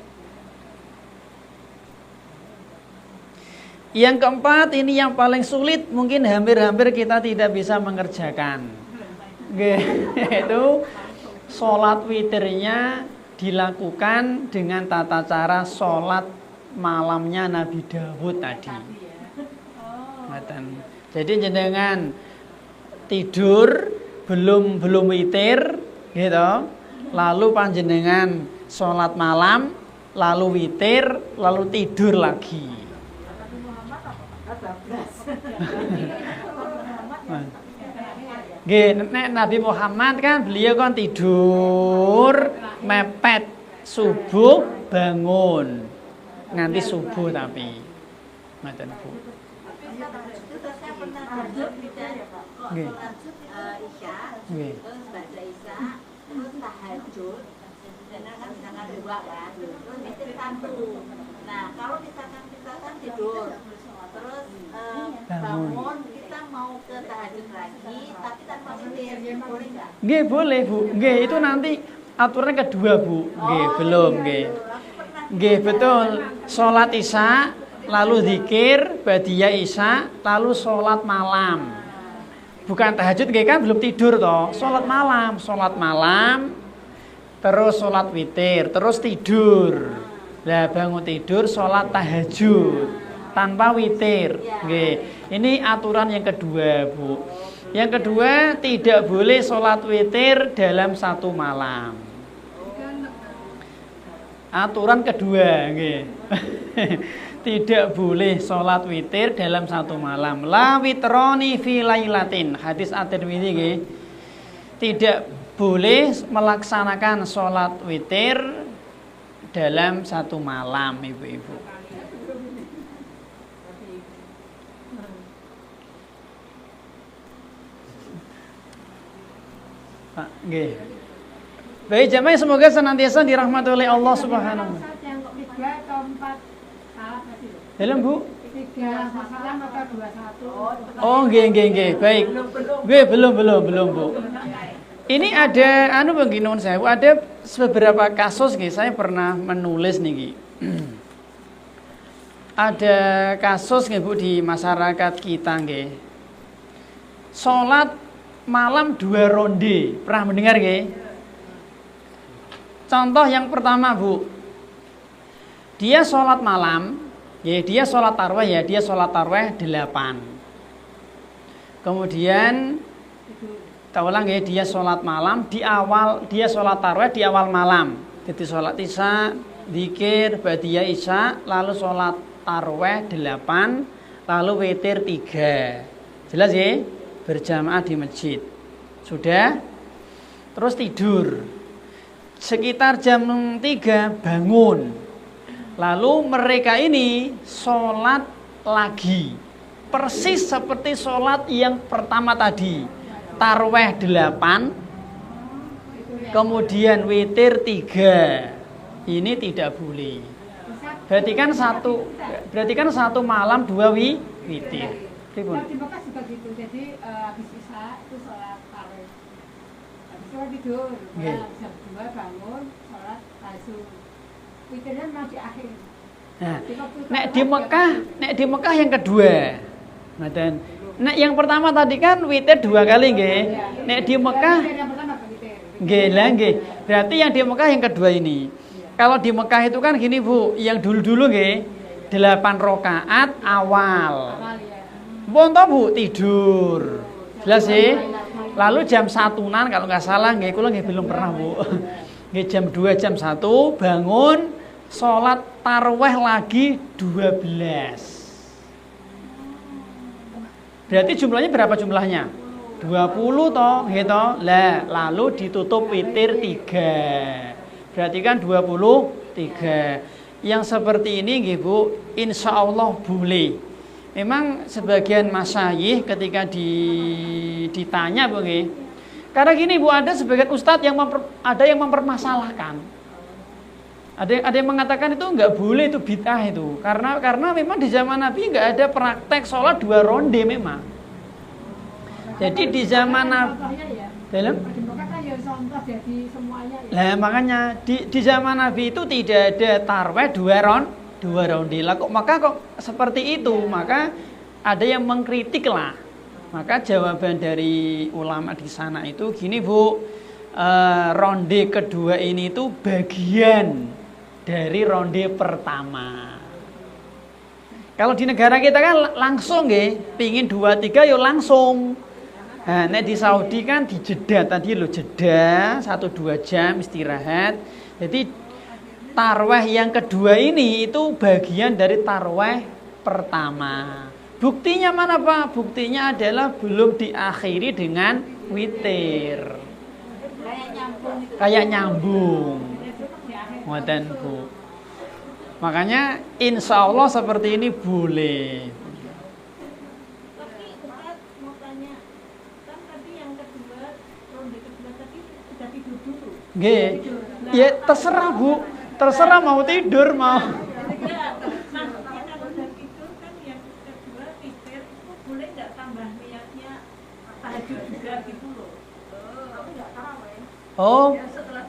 S1: Yang keempat, ini yang paling sulit, mungkin hampir-hampir kita tidak bisa mengerjakan. Itu sholat witirnya dilakukan dengan tata cara sholat malamnya Nabi Dawud tadi. Jadi jenengan tidur belum witir, gitu. Lalu panjenengan sholat malam, lalu witir, lalu tidur lagi. Nggih, nek Nabi Muhammad kan beliau kan tidur mepet subuh bangun nganti subuh tapi ngoten Bu.
S3: Saya pernah lanjut ya Pak. Kok lanjut Isya, terus baca Isya, terus tahajud, karena kan sangat dua kan, terus itu satu. Nah kalau misalkan tidur, terus bangun kita mau ke tahajud lagi, tapi tanpa witir, boleh nggak?
S1: Nggih boleh Bu, nggih itu nanti aturan kedua Bu, nggih belum nggih. Nggih betul, sholat Isya, lalu zikir, ba'diyah Isya, lalu sholat malam. Bukan tahajud nggih kan belum tidur toh, sholat malam, terus sholat witir, terus tidur. Lah bangun tidur sholat tahajud tanpa witir. Nggih. Ini aturan yang kedua, Bu. Yang kedua, tidak boleh sholat witir dalam satu malam. Aturan kedua, nggih. Tidak boleh sholat witir dalam satu malam. La witroni fi lailatin. Hadis At-Tirmidzi nggih. Tidak boleh melaksanakan sholat witir dalam satu malam, Ibu-ibu. Pak, nggih. Baik jamaah, semoga senantiasa dirahmati oleh Allah Subhanahu wa taala.
S2: Yang ketiga atau empat salah tadi.
S1: Dalam Bu?
S2: Tiga masalah atau 21.
S1: Oh, nggih. Baik. Nggih, belum Bu. Ini ada begini saya, Bu, ada beberapa kasus nggih, saya pernah menulis niki. Ada kasus nggih Bu di masyarakat kita nggih. Salat malam 2 ronde. Pernah mendengar nggih? Contoh yang pertama Bu, dia sholat malam, ya dia sholat tarawih ya, dia sholat tarawih 8. Kemudian, kita ulang ya, dia sholat malam dia sholat tarawih di awal malam. Jadi sholat Isya, zikir, ba'diyah Isya, lalu sholat tarawih 8, lalu witir 3. Jelas ya? Berjamaah di masjid. Sudah? Terus tidur. Sekitar jam 3 bangun. Lalu mereka ini sholat lagi. Persis seperti sholat yang pertama tadi. Tarawih 8. Kemudian witir 3. Ini tidak boleh. Berarti kan satu malam 2 witir.
S2: Di Mekah juga gitu. Jadi habis Isya itu sholat tarawih. Habis sholat tidur. Jam 2 bangun, sholat tahajud. Witirnya memang di akhir.
S1: Nah, nek di Mekah yang kedua. Ngaten. Nek yang pertama tadi kan witir 2 kali nggih. Nek di Mekah nggih lah nggih. Berarti yang di Mekah yang kedua ini. Kalau di Mekah itu kan gini Bu, yang dulu-dulu nggih 8 rakaat awal. Bonto Bu tidur. Jelas sih. Lalu jam 1-an kalau nggak salah nggih, kula nggih belum pernah Bu. Nggih jam 2 jam 1 bangun sholat tarawih lagi 12. Berarti jumlahnya berapa jumlahnya? 20 toh, gitu. Lah, lalu ditutup witir 3. Berarti kan 23. Yang seperti ini nggih Bu, insya Allah boleh. Memang sebagian masyayikh ketika ditanya Bu nggih. Karena gini Bu, ada sebagian ustadz yang ada yang mempermasalahkan. Ada yang mengatakan itu enggak boleh, itu bid'ah itu. Karena memang di zaman Nabi enggak ada praktek sholat 2 ronde memang. Jadi di zaman Nabi dalam lah makanya di zaman Nabi itu tidak ada tarawih 2 ronde. Lah maka kok seperti itu, maka ada yang mengkritik lah. Maka jawaban dari ulama di sana itu gini Bu, ronde kedua ini itu bagian dari ronde pertama. Kalau di negara kita kan langsung nggih, pingin 2-3 yo langsung. Nah, nek di Saudi kan dijeda tadi lo, jeda 1-2 jam istirahat. Jadi tarweh yang kedua ini itu bagian dari tarweh pertama. Buktinya mana Pak? Buktinya adalah belum diakhiri dengan witir. Kayak nyambung. Ngoten Bu. Makanya insya Allah seperti ini boleh.
S3: Tapi Ustaz mau tanya, kan tadi yang kedua, ronde kedua tadi sudah tidur dulu.
S1: Nggih. Ya terserah Bu. Terserah mau tidur mau.
S3: Ya, maksudnya kalau udah tidur kan yang kedua witir itu boleh nggak tambah niatnya tahajud juga gitu loh. Tapi nggak tarawih.
S1: Oh,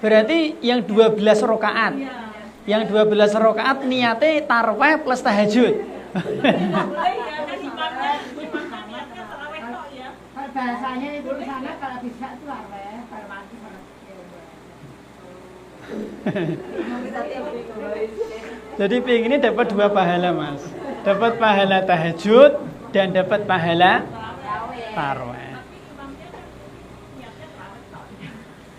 S1: berarti yang 12 rakaat.
S3: Iya.
S1: Yang 12 rakaat niatnya tarweh plus tahajud.
S3: Boleh ya, kan imamnya niatnya tarawih kok ya.
S2: Kalau bahasanya itu di sana kalau bisa itu tarweh, kalau mati kalau
S1: Jadi pengen ini dapat 2 pahala Mas. Dapat pahala tahajud dan dapat pahala tarweh.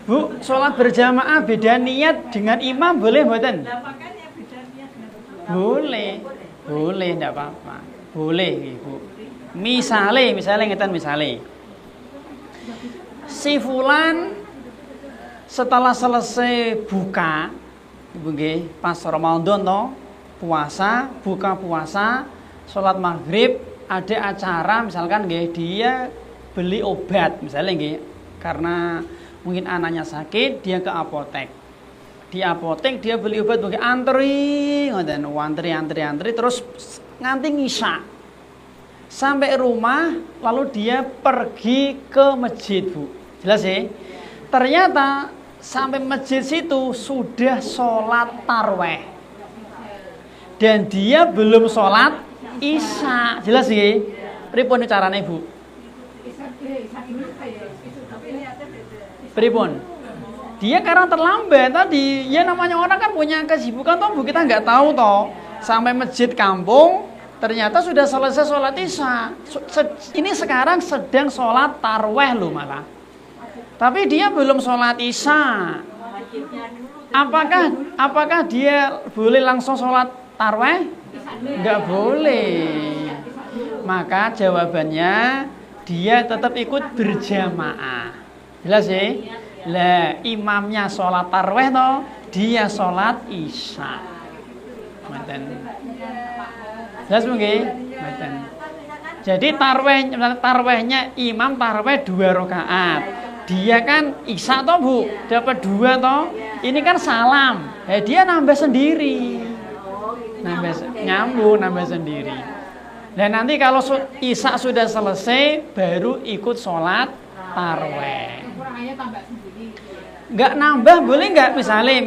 S1: Bu, sholat berjamaah beda niat dengan imam boleh mboten?
S3: Nah, makanya beda niat dengan
S1: Boleh. Boleh enggak apa-apa. Boleh Ibu. Misale ngeten misale. Si fulan setelah selesai buka nggih pas Ramadan to, puasa, buka puasa, sholat maghrib, ada acara misalkan nggih dia beli obat misalnya nggih karena mungkin anaknya sakit, dia ke apotek. Di apotek dia beli obat bagi antri, ngoten, antri terus nganti ngisya. Sampai rumah lalu dia pergi ke masjid, Bu. Jelas ya? Ternyata sampai masjid situ sudah sholat tarweh. Dan dia belum sholat isya. Jelas ya? Pripun carane, Bu? Pripun? Dia karena terlambat tadi, ya namanya orang kan punya kesibukan toh, Bu, kita nggak tahu toh. Sampai masjid kampung, ternyata sudah selesai sholat isya. Ini sekarang sedang sholat tarweh loh malah. Tapi dia belum sholat isya. Apakah dia boleh langsung sholat tarweh? Nggak boleh. Maka jawabannya dia tetap ikut berjamaah. Jelas ya? Lah imamnya sholat tarweh toh, dia sholat isya. Ngoten. Jelas mungkin? Ngoten. Jadi tarwehnya imam tarweh 2 rakaat. Dia kan isya toh Bu, dapat 2 toh. Ini kan salam. Dia nambah sendiri. Nambah sendiri. Dan nanti kalau isya sudah selesai baru ikut sholat tarweh.
S2: kurangannya tambah sendiri.
S1: Enggak nambah boleh enggak? Misalnya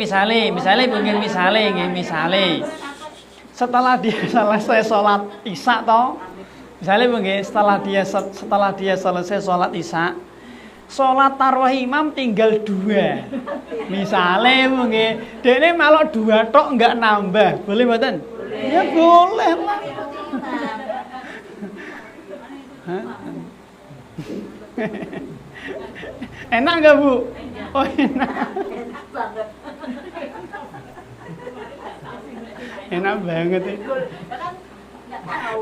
S1: setelah dia selesai sholat isya toh, misalnya mungkin setelah dia selesai sholat isya, sholat tarwih imam tinggal 2. Misalnya mungkin dene malah 2 tok enggak nambah, boleh mboten? Ya boleh lah. Enak enggak Bu? Oh enak.
S3: Enak banget.
S1: Enak banget ya.
S3: Kan nggak tahu.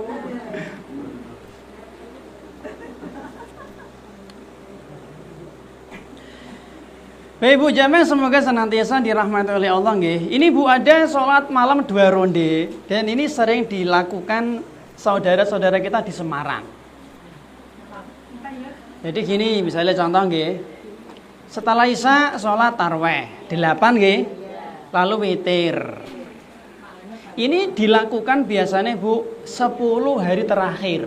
S1: Baik Bu Jamil, semoga senantiasa dirahmati oleh Allah nggih. Ini Bu ada sholat malam 2 ronde dan ini sering dilakukan saudara-saudara kita di Semarang. Jadi gini, misalnya contoh nggih. Setelah isya sholat tarweh 8 nggih. Lalu witir. Ini dilakukan biasanya Bu 10 hari terakhir.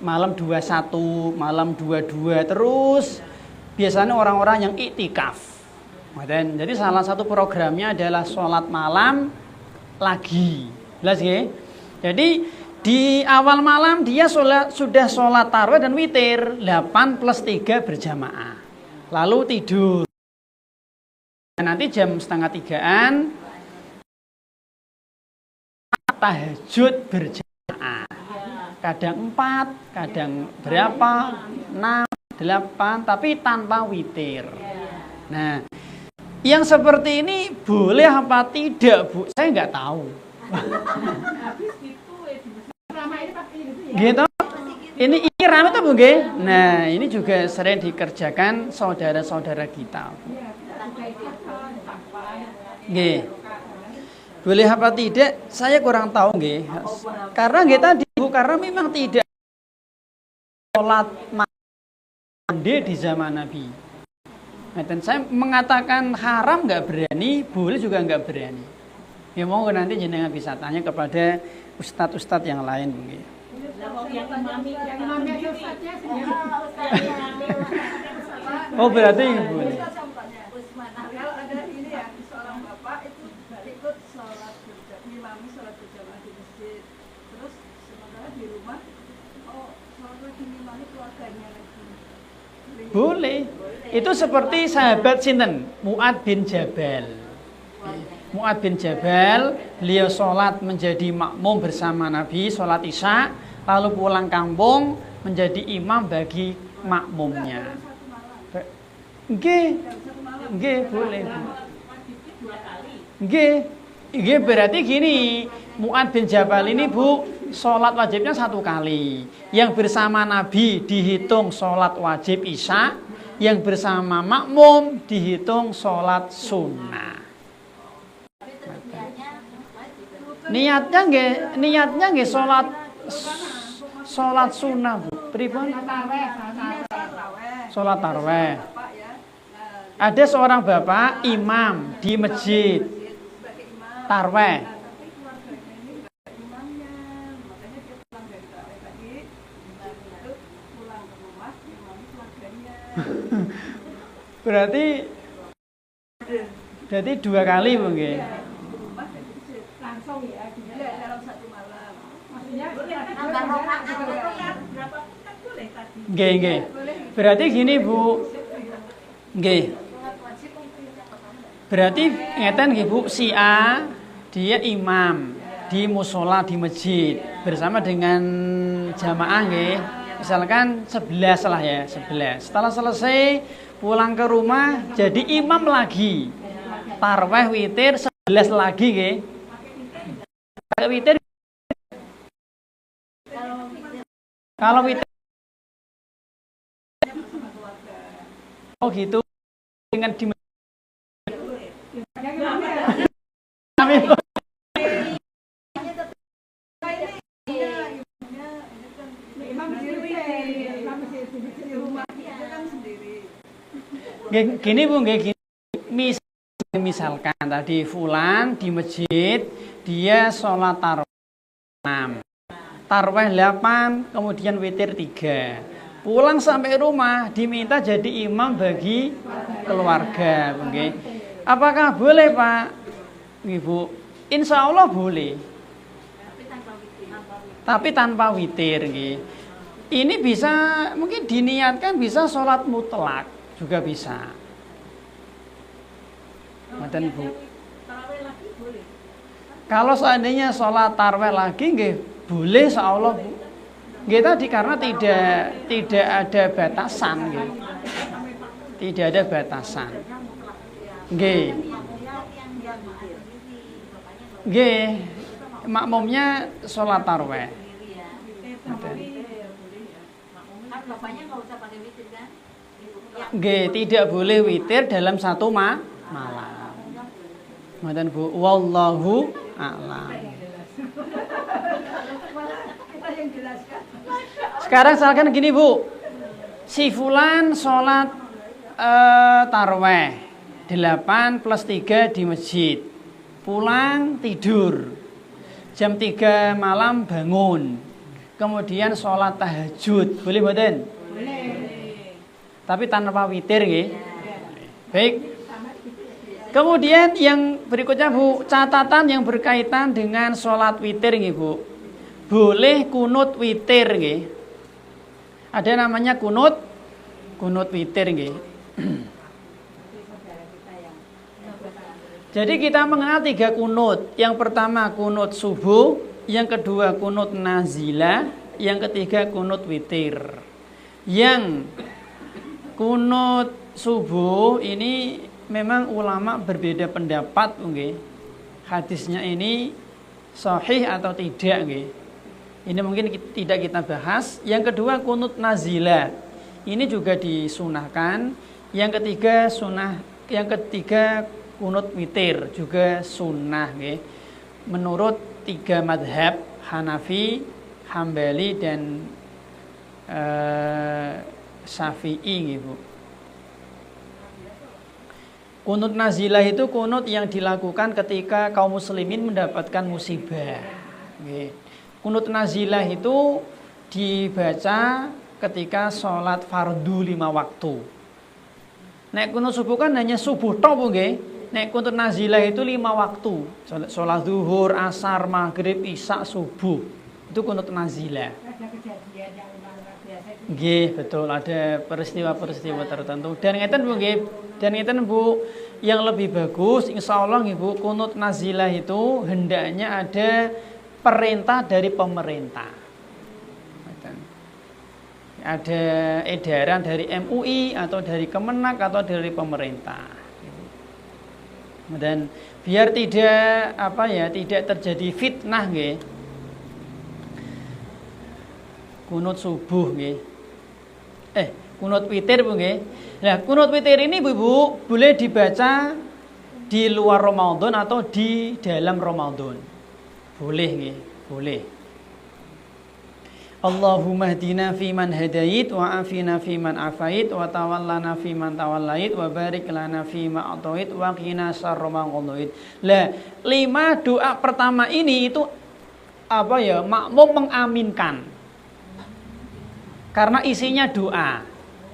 S1: Malam 21, malam 22 terus biasanya orang-orang yang iktikaf. Dan jadi salah satu programnya adalah sholat malam lagi. Jelas ya? Jadi di awal malam dia sudah sholat tarawih dan witir 8 plus 3 berjamaah. Lalu tidur. Nanti jam 2:30 tahajud berjamaah. Kadang 4, kadang berapa? 6, 8, tapi tanpa witir. Nah, Yang seperti ini boleh apa tidak, Bu? Saya nggak tahu.
S2: Habis gitu selama ini pasti gitu ya.
S1: Gitu. Ini ramai tuh, Bu, nggih? Nah, ini juga sering dikerjakan saudara-saudara kita.
S2: Iya, kita juga ikut tanpa.
S1: Nggih. Boleh apa tidak? Saya kurang tahu, nggih. Karena nggih tadi, Bu, karena memang tidak sholat mandi di zaman Nabi. Nah, dan saya mengatakan haram nggak berani, boleh juga nggak berani. Ya mau nanti jenengan bisa tanya kepada ustadz-ustadz yang lain, mungkin.
S2: Yang imamnya ustadznya sendiri.
S1: Oh berarti boleh.
S3: Kalau ada ini ya, seorang bapak itu ikut sholat imami sholat berjamaah di masjid. Terus sementara di rumah, sholat lagi imami keluarganya lagi.
S1: Boleh. Itu seperti sahabat sinten, Mu'ad bin Jabal. Mu'ad bin Jabal, beliau sholat menjadi makmum bersama Nabi, sholat Isya, lalu pulang kampung menjadi imam bagi makmumnya. Nggih, boleh. Nggih, berarti gini, Mu'ad bin Jabal ini, Bu, sholat wajibnya 1 kali. Yang bersama Nabi dihitung sholat wajib Isya, yang bersama makmum dihitung sholat sunnah. Niatnya nggih sholat sunnah, Bu. Pripun? Sholat tarawih. Ada seorang bapak imam di masjid tarawih. Berarti 2 kali mungkin.
S2: Langsung ya,
S3: Dalam 1 malam.
S2: maksudnya
S1: Nggih. Berarti gini, Bu. Nggih. Berarti ngeten nggih, Bu, si A dia imam di musola di masjid bersama dengan jamaah nggih. Misalkan 11 lah ya, 11. Setelah selesai pulang ke rumah jadi imam lagi. Tarawih witir 11 lagi nggih. Witir. Kalau witir oh gitu dengan di gini Bu, gini. Misalkan tadi fulan di masjid dia sholat tarawih 6, tarawih 8, kemudian witir 3. Pulang sampai rumah diminta jadi imam bagi keluarga, okay. Apakah boleh, Pak? Ibu, insya Allah boleh. Tapi tanpa witir, okay. Ini bisa mungkin diniatkan bisa sholat mutlak juga bisa. Ngoten, Bu. Kalau seandainya sholat tarawih lagi, nggih boleh, insya Allah, Bu. Nggih tadi karena tidak ada batasan, nggih. Tidak ada batasan. Nggih. Nggih. Makmumnya sholat tarawih.
S3: Bapaknya nggak usah pakai witir kan?
S1: Nggih, tidak boleh witir dalam 1 malam. Ngoten, Bu. Wallahu a'lam. Sekarang misalkan gini, Bu. Si fulan sholat tarawih 8 plus 3 di masjid. Pulang tidur. Jam 3 malam bangun. Kemudian sholat tahajud. Boleh mboten?
S2: boleh.
S1: Tapi tanpa witir nggih. Baik. Kemudian yang berikutnya, Bu, catatan yang berkaitan dengan sholat witir nggih, Bu. Boleh kunut witir nggih. Ada namanya kunut witir nggih. Jadi kita mengenal 3 kunut. Yang pertama kunut subuh, yang kedua kunut nazilah, yang ketiga kunut witir. Yang kunut subuh ini memang ulama berbeda pendapat nggih. Hadisnya ini sahih atau tidak nggih. Ini mungkin tidak kita bahas. Yang kedua kunut nazilah. Ini juga disunahkan. Yang ketiga kunut witir juga sunnah nggih. Menurut 3 madhab Hanafi, Hambali dan Syafi'i nggih Bu. Kunut nazilah itu kunut yang dilakukan ketika kaum muslimin mendapatkan musibah. Nggih. Kunut nazilah itu dibaca ketika sholat fardu 5 waktu. Nek kunut subuh kan hanya subuh tok nggih. Nek kunut nazilah itu 5 waktu. Sholat zuhur, asar, maghrib, isya, subuh. Itu kunut nazilah.
S2: Ada kejadian yang luar biasa itu.
S1: Nggih, betul, ada peristiwa-peristiwa tertentu. Dan ngeten Bu nggih. Dan ngeten Bu, yang lebih bagus insyaallah nggih Bu, kunut nazilah itu hendaknya ada perintah dari pemerintah. Ada edaran dari MUI atau dari Kemenak atau dari pemerintah. Dan biar tidak tidak terjadi fitnah nggih. Kunut subuh nggih. Kunut witir Bu nggih. Nah, kunut witir ini Bu boleh dibaca di luar Ramadan atau di dalam Ramadan. Boleh nggih, boleh. Allahumma hdina fiman hadait wa afina fiman afait wa tawallana fiman tawallait wa barik lana fima atait wa qina syarra ma qadait. Lah, 5 doa pertama ini itu makmum mengaminkan. Karena isinya doa.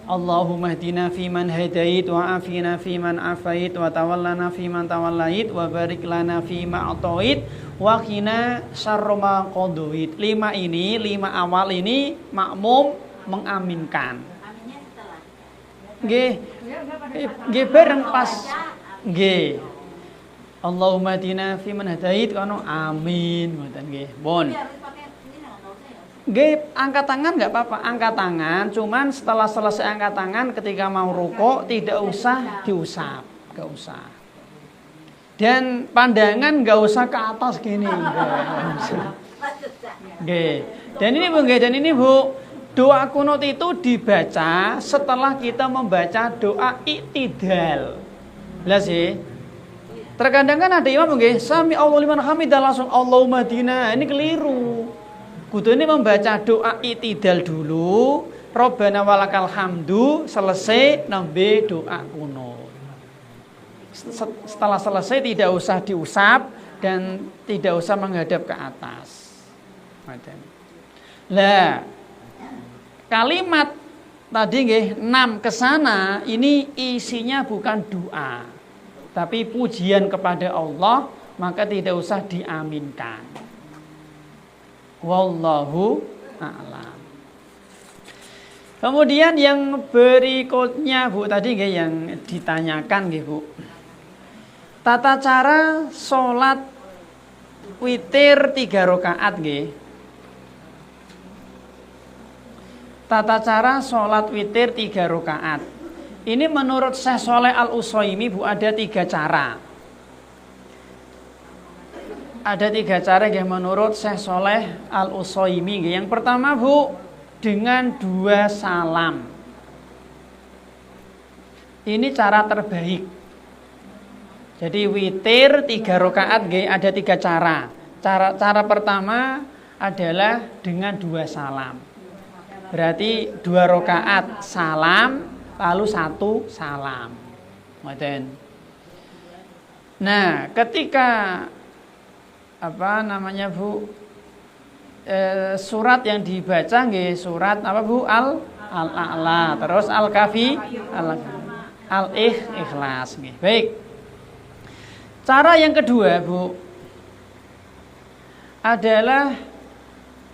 S1: Allahumma hdina fiman hadait wa afina fiman afait wa tawallana fiman tawallait wa barik lana fima atait wa qina syarra ma qadait. 5 awal ini makmum mengaminkan.
S3: Aminnya setelah.
S1: Nggih bareng pas nggih. Allahumma hdina fiman hadait kono amin ngoten nggih. Bon. Nggih, angkat tangan nggak apa-apa, angkat tangan. Cuman setelah selesai angkat tangan, ketika mau rukuk tidak usah diusap, nggak usah. Dan pandangan nggak usah ke atas gini, nggih. Dan ini Bu, doa kunut itu dibaca setelah kita membaca doa i'tidal. Lah sih. Terkadang kan ada imam nggih, sami Allahu liman hamidah langsung Allahumma hdina. Ini keliru. Kudu ini membaca doa i'tidal dulu, Rabbana walakal hamdu, selesai nembe doa kunut. Setelah selesai tidak usah diusap dan tidak usah menghadap ke atas. Lah, kalimat tadi nggih 6 ke sana ini isinya bukan doa, tapi pujian kepada Allah, maka tidak usah diaminkan. Wallahu a'lam. Kemudian yang berikutnya Bu, tadi nggih yang ditanyakan nggih Bu. Tata cara sholat witir 3 rakaat nggih. Tata cara sholat witir 3 rakaat. Ini menurut Syekh Shalih Al-Utsaimin Bu ada 3 cara. Ada 3 cara yang menurut Syekh Shalih Al-Utsaimin. Yang pertama Bu, dengan 2 salam. Ini cara terbaik. Jadi witir 3 rakaat ada 3 cara. Cara pertama adalah dengan 2 salam. Berarti 2 rakaat salam, lalu 1 salam. Nah, ketika Bu, surat yang dibaca nggih surat apa Bu? Al-A'la, terus Al-Kafi, Al-Ikhlas nggih. Baik. Cara yang kedua Bu adalah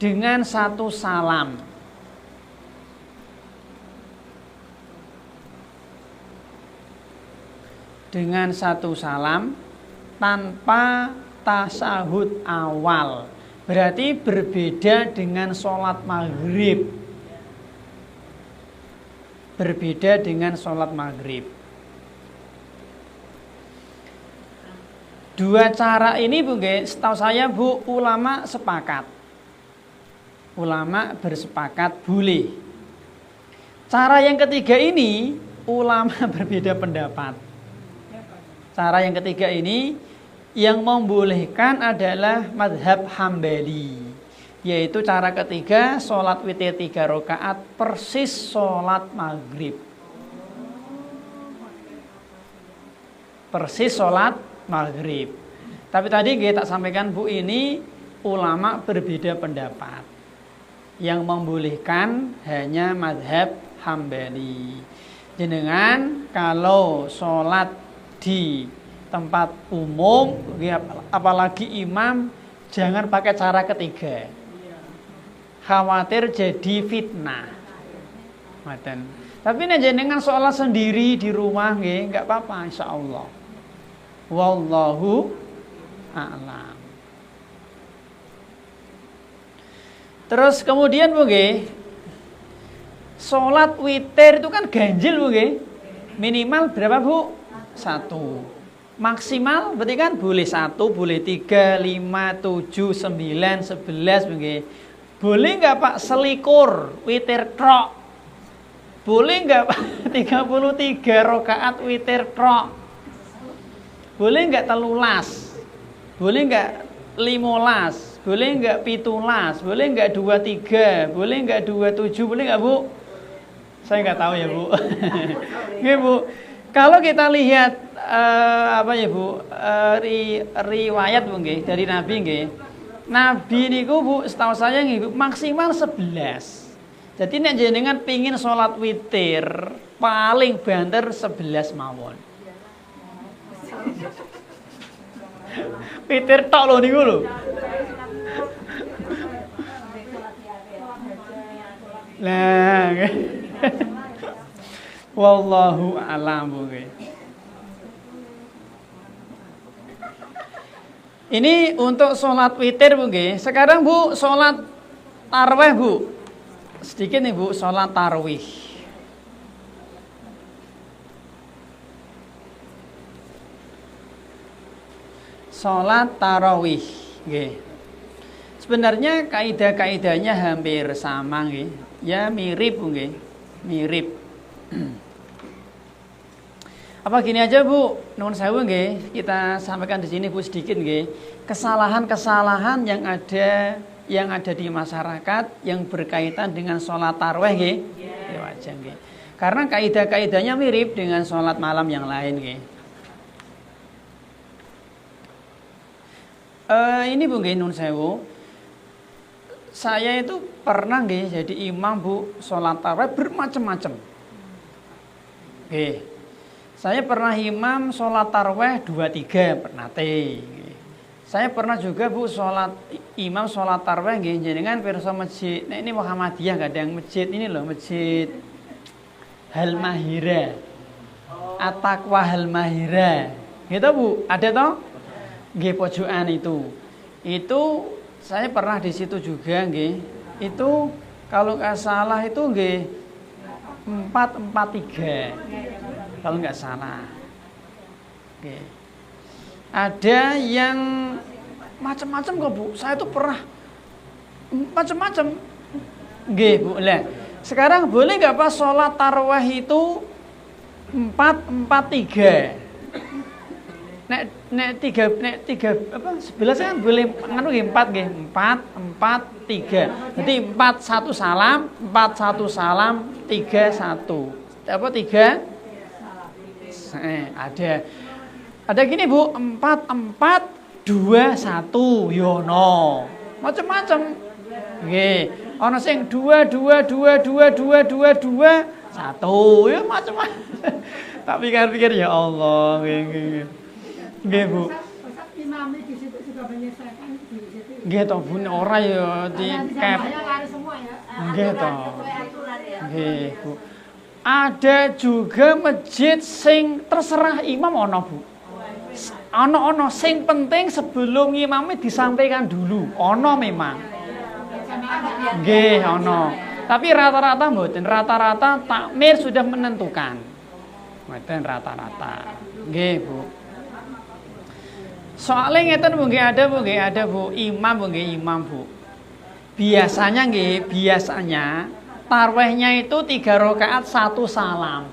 S1: dengan 1 salam. Dengan 1 salam tanpa tasahud awal. Berarti berbeda dengan sholat maghrib. Berbeda dengan sholat maghrib. Dua cara ini Bu nggih, setahu saya Bu, ulama sepakat. Ulama bersepakat boleh. Cara yang ketiga ini ulama berbeda pendapat. Cara yang ketiga ini yang membolehkan adalah mazhab Hambali, yaitu cara ketiga sholat witir 3 rakaat persis sholat maghrib. Persis sholat maghrib. Tapi tadi kita sampaikan Bu, ini ulama berbeda pendapat. Yang membolehkan hanya mazhab Hambali. Jenengan kalau sholat di tempat umum, apalagi imam, jangan pakai cara ketiga. Khawatir jadi fitnah. Tapi nek jenengan sholat sendiri di rumah nggih, enggak apa-apa insyaallah. Wallahu a'lam. Terus kemudian Bu nggih, sholat witir itu kan ganjil Bu nggih. Minimal berapa Bu? 1. Maksimal berarti kan boleh 1, boleh 3, 5, 7, 9, 11 Bu nggih. Boleh enggak Pak selikur witir tok? Boleh enggak Pak 33 rakaat witir tok? Boleh enggak 13? Boleh enggak 15? Boleh enggak 17? Boleh enggak 23? Boleh enggak 27? Boleh enggak Bu? Saya enggak tahu ya Bu. Nggih Bu. Kalau kita lihat apa ya Bu, riwayat Bu nggih dari Nabi nggih. Nabi niku Bu setahu saya nggih maksimal 11. Jadi nek jenengan pingin sholat witir paling banter 11 mawon. Witir tok lho niku lho. Lah. Wallahu a'lam Bu. Ini untuk sholat witir Bu nggih. Sekarang Bu sholat tarawih Bu. Sedikit nih Bu sholat tarawih. Sholat tarawih nggih. Sebenarnya kaidah-kaidahnya hampir sama nggih. Ya mirip Bu nggih. Mirip. Apa gini aja Bu, nuwun sewu nggih, kita sampaikan di sini Bu sedikit nggih. Kesalahan-kesalahan yang ada di masyarakat yang berkaitan dengan sholat tarawih nggih. Ya wajar nggih. Karena kaidah-kaidahnya mirip dengan sholat malam yang lain nggih. Ini Bu nggih nuwun sewu. Saya itu pernah nggih jadi imam Bu sholat tarawih bermacam-macam. Nggih. Saya pernah imam sholat tarawih 2-3 pernah teh. Saya pernah juga Bu sholat imam sholat tarawih nggih jenengan pirsa masjid. Nah, ini Muhammadiyah kadang masjid ini loh, masjid Halmahira. At-Taqwa Halmahira. Gitu Bu, ada toh? Nggih pojokan itu. Itu saya pernah di situ juga nggih. Itu kalau nggak salah itu nggih 4-4-3. Kalau nggak salah. Oke. Ada yang macam-macam kok Bu. Saya tuh pernah macam-macam. Nggih Bu. Lah, sekarang boleh nggak Pak sholat tarawih itu 4-4-3? Nek 3 apa 11 kan boleh nganu nggih 4 nggih. 4-4-3. Jadi 4-1 salam, 4-1 salam, 3-1. Apa 3? Ada gini Bu, 4-4-2-1 yono. Macam-macam. Nggih. Ana sing 2-2-2-2-2-2-2-1 ya macam-macam. Tak pikir-pikir ya Allah, nggih. Nggih Bu.
S2: Imam di situ juga menyelesaikan di situ.
S1: Nggih to Bu, ora ya di cap. Nggih to. Nggih Bu. Ada juga masjid sing terserah imam ono Bu. Ono sing penting sebelum imamnya disampaikan dulu. Ono memang. Nggih ono. Tapi rata-rata mboten, rata-rata takmir sudah menentukan. Mboten rata-rata. Nggih Bu. Soalnya ngeten Bu nggih ada Bu, imam Bu nggih imam Bu. Biasanya tarawihnya itu 3 rakaat 1 salam.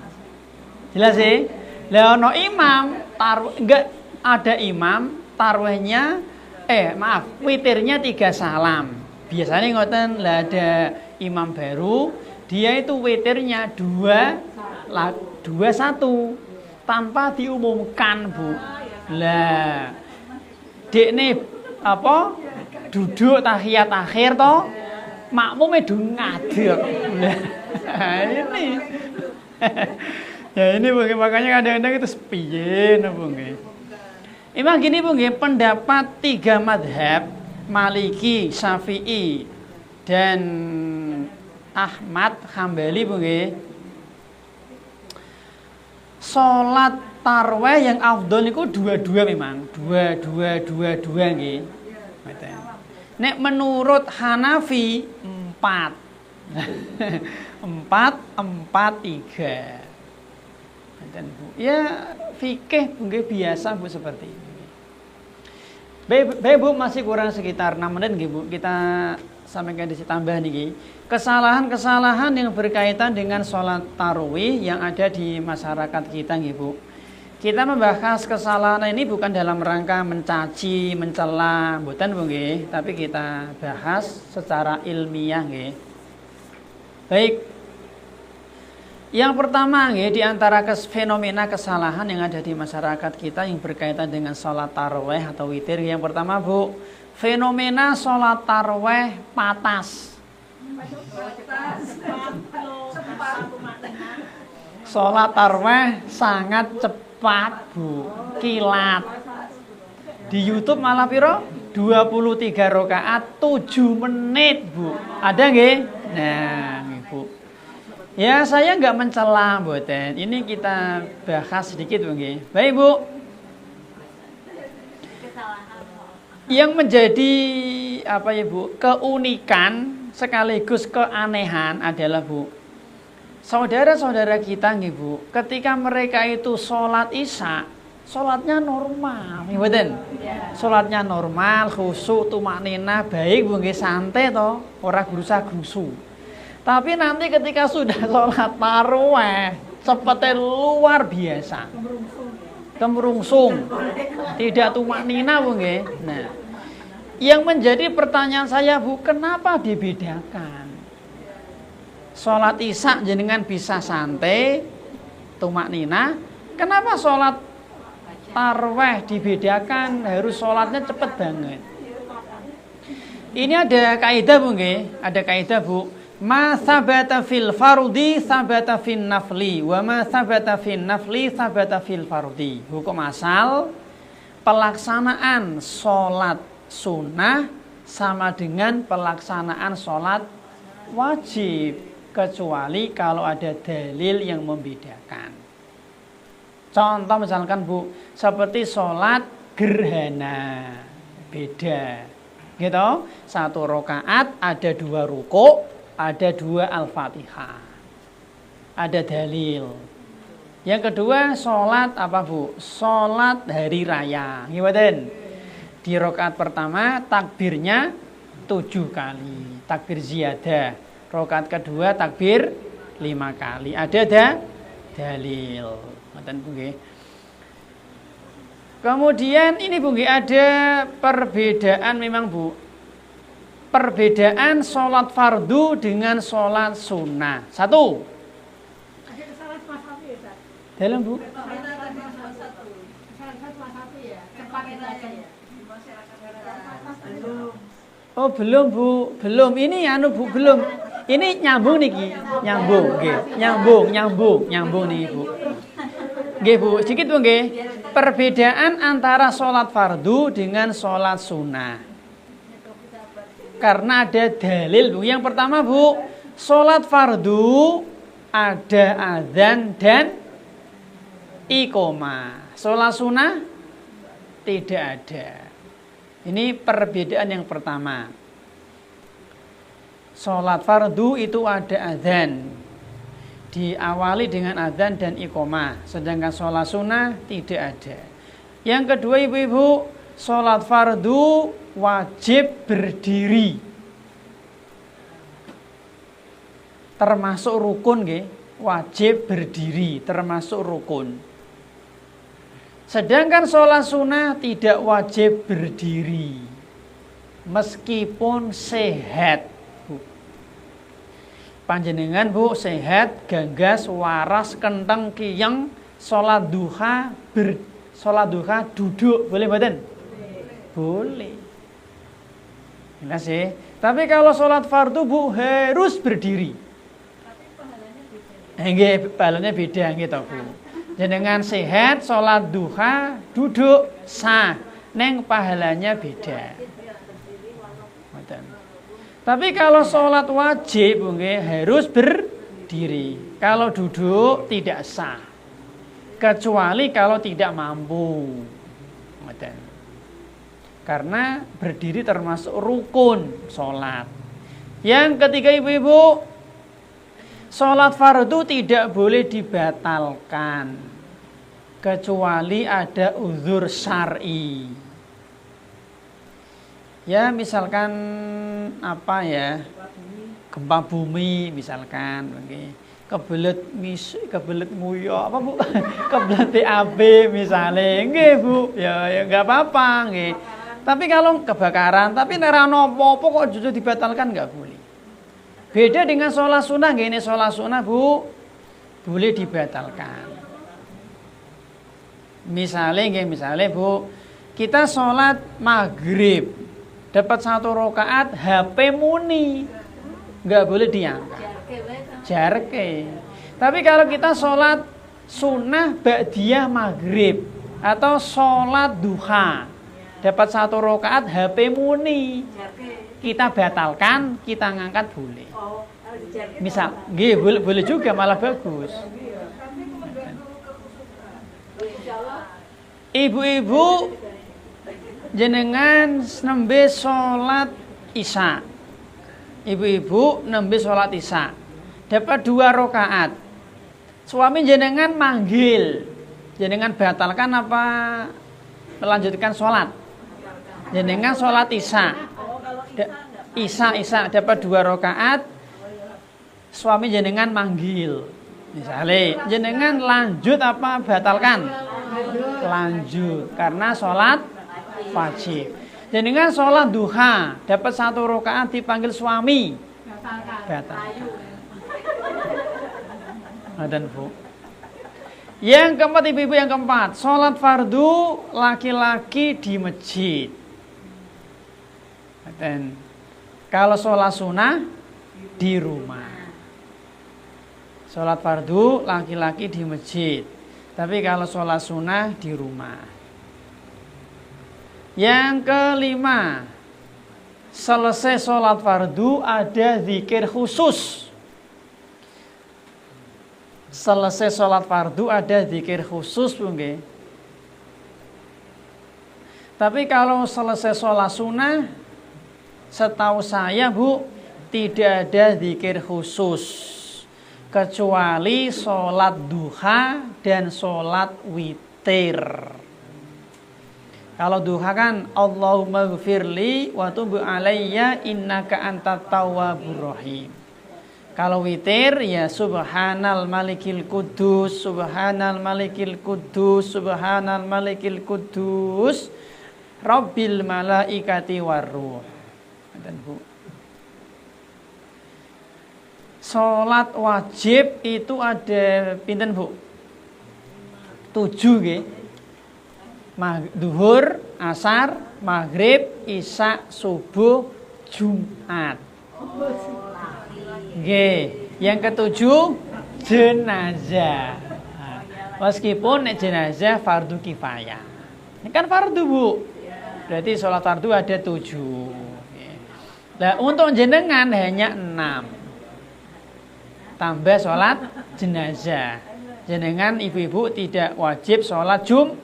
S1: Jelas sih? Lah ono imam enggak ada imam tarawihnya witirnya 3 salam. Biasanya ngoten lah ada imam baru, dia itu witirnya 2 1 tanpa diumumkan Bu. Lah dekne apa duduk tahiyat akhir toh makmume do ngadeg. Nah, ini. Ya ini Bu, makanya kadang-kadang itu piye napa nggih. Emang gini Bu nggih, pendapat 3 madhab Maliki, Syafi'i dan Ahmad Hambali Bu nggih. Salat tarawih yang afdol niku 2 memang. 2 nggih. Nek menurut Hanafi 4. 4 3. Ya fikih nggih biasa Bu seperti ini. Baik Bu, masih kurang sekitar 6 menit nggih Bu. Kita sampaikan di tambah niki. Kesalahan-kesalahan yang berkaitan dengan sholat tarawih yang ada di masyarakat kita nggih Bu. Kita membahas kesalahan ini bukan dalam rangka mencaci, mencela, mboten Bu nggih, tapi kita bahas secara ilmiah nggih. Baik. Yang pertama nggih, di antara fenomena kesalahan yang ada di masyarakat kita yang berkaitan dengan sholat tarawih atau witir, yang pertama Bu, fenomena sholat tarawih patas. Sholat tarawih sangat cepat Bu, kilat. Di YouTube malah piro? 23 rakaat 7 menit Bu. Ada nggih? Nah, Bu. Ya saya nggak mencela mboten. Ini kita bahas sedikit Bu nggih. Baik Bu. Yang menjadi apa ya Bu, keunikan sekaligus keanehan adalah Bu, saudara-saudara kita nggih Bu, ketika mereka itu sholat isya, sholatnya normal, mboten? Sholatnya normal, khusyuk, tumakninah, baik Bu nggih, santai toh, ora grusa-grusu. Tapi nanti ketika sudah sholat tarawih, cepetnya luar biasa. Kemerungsung. Tidak tumakninah Bu nggih. Nah, yang menjadi pertanyaan saya Bu, kenapa dibedakan? Sholat isya jenengan bisa santai, tumakninah. Kenapa sholat tarawih dibedakan, harus sholatnya cepet banget? Ini ada kaidah Bu nggih, ada kaidah Bu. Ma sabata fil fardi sabata fin nafli wa ma sabata fin nafli sabata fil fardi. Hukum asal pelaksanaan sholat sunnah sama dengan pelaksanaan sholat wajib, kecuali kalau ada dalil yang membedakan. Contoh misalkan Bu, seperti sholat gerhana, beda gitu. 1 rakaat ada 2 ruku', ada 2 al-fatihah, ada dalil. Yang kedua sholat apa Bu? Sholat hari raya, gimana? Di rakaat pertama takbirnya 7 kali, takbir ziyadah. Rakaat kedua takbir 5 kali, ada dalil. Kemudian ini Bu, ada perbedaan memang Bu. Perbedaan sholat fardu dengan sholat sunnah. 1. Dalam Bu. Oh belum Bu, belum. Ini Bu, belum. Ini nyambung niki, nyambung, nggih. Nyambung nih Bu. Nggih Bu, sedikit Bu nggih. Perbedaan antara sholat fardu dengan sholat sunnah. Karena ada dalil Bu. Yang pertama Bu, sholat fardu ada azan dan iqomah. Sholat sunnah tidak ada. Ini perbedaan yang pertama. Sholat fardu itu ada azan, diawali dengan azan dan iqomah. Sedangkan sholat sunnah tidak ada. Yang kedua Ibu-ibu, sholat fardu wajib berdiri. Termasuk rukun nggih, wajib berdiri, termasuk rukun. Sedangkan sholat sunnah tidak wajib berdiri, meskipun sehat. Bu. Panjenengan Bu sehat, ganggas, waras, kenteng, kiyeng, sholat duha duduk, boleh mboten? Boleh. Jelas ya. Tapi kalau sholat fardu Bu harus berdiri. Nggih, pahalanya beda nggih to, Bu. Jenengan sehat sholat duha duduk sah, neng pahalanya beda. Tapi kalau sholat wajib nggih harus berdiri. Kalau duduk tidak sah. Kecuali kalau tidak mampu. Karena berdiri termasuk rukun sholat. Yang ketiga ibu-ibu, sholat fardu tidak boleh dibatalkan kecuali ada uzur syar'i. Ya misalkan apa ya, gempa bumi misalkan, kebelet nguyo apa Bu, kebelet BAB misalnya, nggih Bu, ya nggak apa-apa nggih. Tapi kalau kebakaran, tapi nek ana apa-apa kok jujur dibatalkan nggak boleh. Beda dengan sholat sunnah, ini sholat sunnah Bu boleh dibatalkan. Misalnya Bu, kita sholat maghrib dapat 1 rakaat, HP muni, nggak boleh diangkat. Jarke. Tapi kalau kita sholat sunnah ba'diyah maghrib atau sholat duha dapat 1 rakaat, HP muni, kita batalkan, kita ngangkat boleh. Misal, boleh juga, malah bagus. Ibu-ibu jenengan nembe sholat isya. Ibu-ibu nembe sholat isya, dapat 2 rakaat. Suami jenengan manggil, jenengan batalkan apa melanjutkan sholat? Jenengan sholat isya. Isya dapat 2 rakaat, suami jenengan manggil, misalnya jenengan lanjut apa batalkan? Lanjut, karena sholat wajib. Jenengan sholat duha dapat 1 rakaat, dipanggil suami, batalkan. Dan Bu, yang keempat ibu-ibu, yang keempat sholat fardu laki-laki di masjid. Dan kalau sholat sunnah di rumah. Sholat fardu laki-laki di masjid. Tapi kalau sholat sunnah di rumah. Yang kelima, selesai sholat fardu ada zikir khusus. Selesai sholat fardu ada zikir khusus Bu nggih. Tapi kalau selesai sholat sunnah, setahu saya Bu, tidak ada zikir khusus kecuali sholat duha dan sholat witir. Kalau duha kan Allahumma gfirli wa tub alayya innaka antat tawwabur rahim. Kalau witir ya subhanal malikil kudus, subhanal malikil kudus, subhanal malikil kudus, rabbil malaikati warruh. Dan Bu, sholat wajib itu ada pinten Bu? 7 nggih. Duhur, asar, maghrib, isya, subuh, Jumat. Nggih. Yang ketujuh jenazah. Meskipun jenazah fardu kifayah. Ini kan fardu Bu. Berarti sholat fardu ada 7. Nah, untuk jenengan hanya 6. Tambah sholat jenazah. Jenengan ibu-ibu tidak wajib sholat Jumat.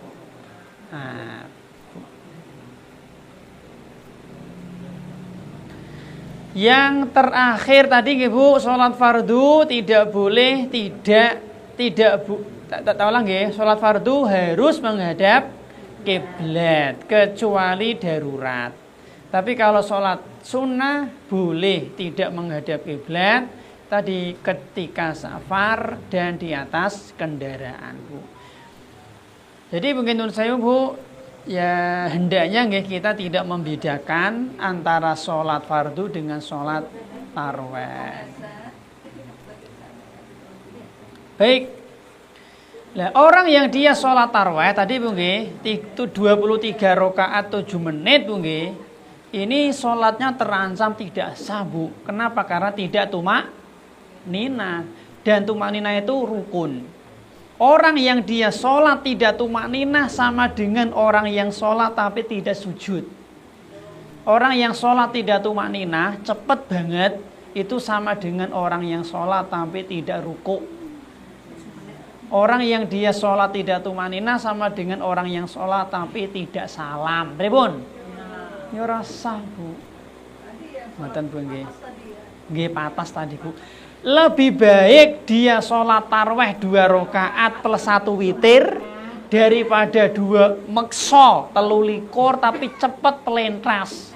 S1: Yang terakhir tadi Ibu, sholat fardu tidak boleh tak ulang nggih, sholat fardu harus menghadap kiblat kecuali darurat. Tapi kalau sholat sunnah boleh tidak menghadap kiblat tadi ketika safar dan di atas kendaraan, Bu. Jadi mungkin menurut saya, Bu, ya hendaknya kita tidak membedakan antara sholat fardu dengan sholat tarawih. Baik. Nah, orang yang dia sholat tarawih tadi, Bu, itu 23 rakaat 7 menit, Bu, ini sholatnya terancam tidak sah, Bu. Kenapa? Karena tidak tumak nina, dan tumak nina itu rukun. Orang yang dia sholat tidak tumak nina sama dengan orang yang sholat tapi tidak sujud. Orang yang sholat tidak tumak nina cepet banget, itu sama dengan orang yang sholat tapi tidak ruku. Orang yang dia sholat tidak tumak nina sama dengan orang yang sholat tapi tidak salam. Pripun? Ya rasa, Bu. Mboten, Bu, nggih. Nggih patas tadi, Bu. Lebih baik dia sholat tarawih 2 rakaat plus 1 witir daripada 2 meksa 23 tapi cepet pelentras.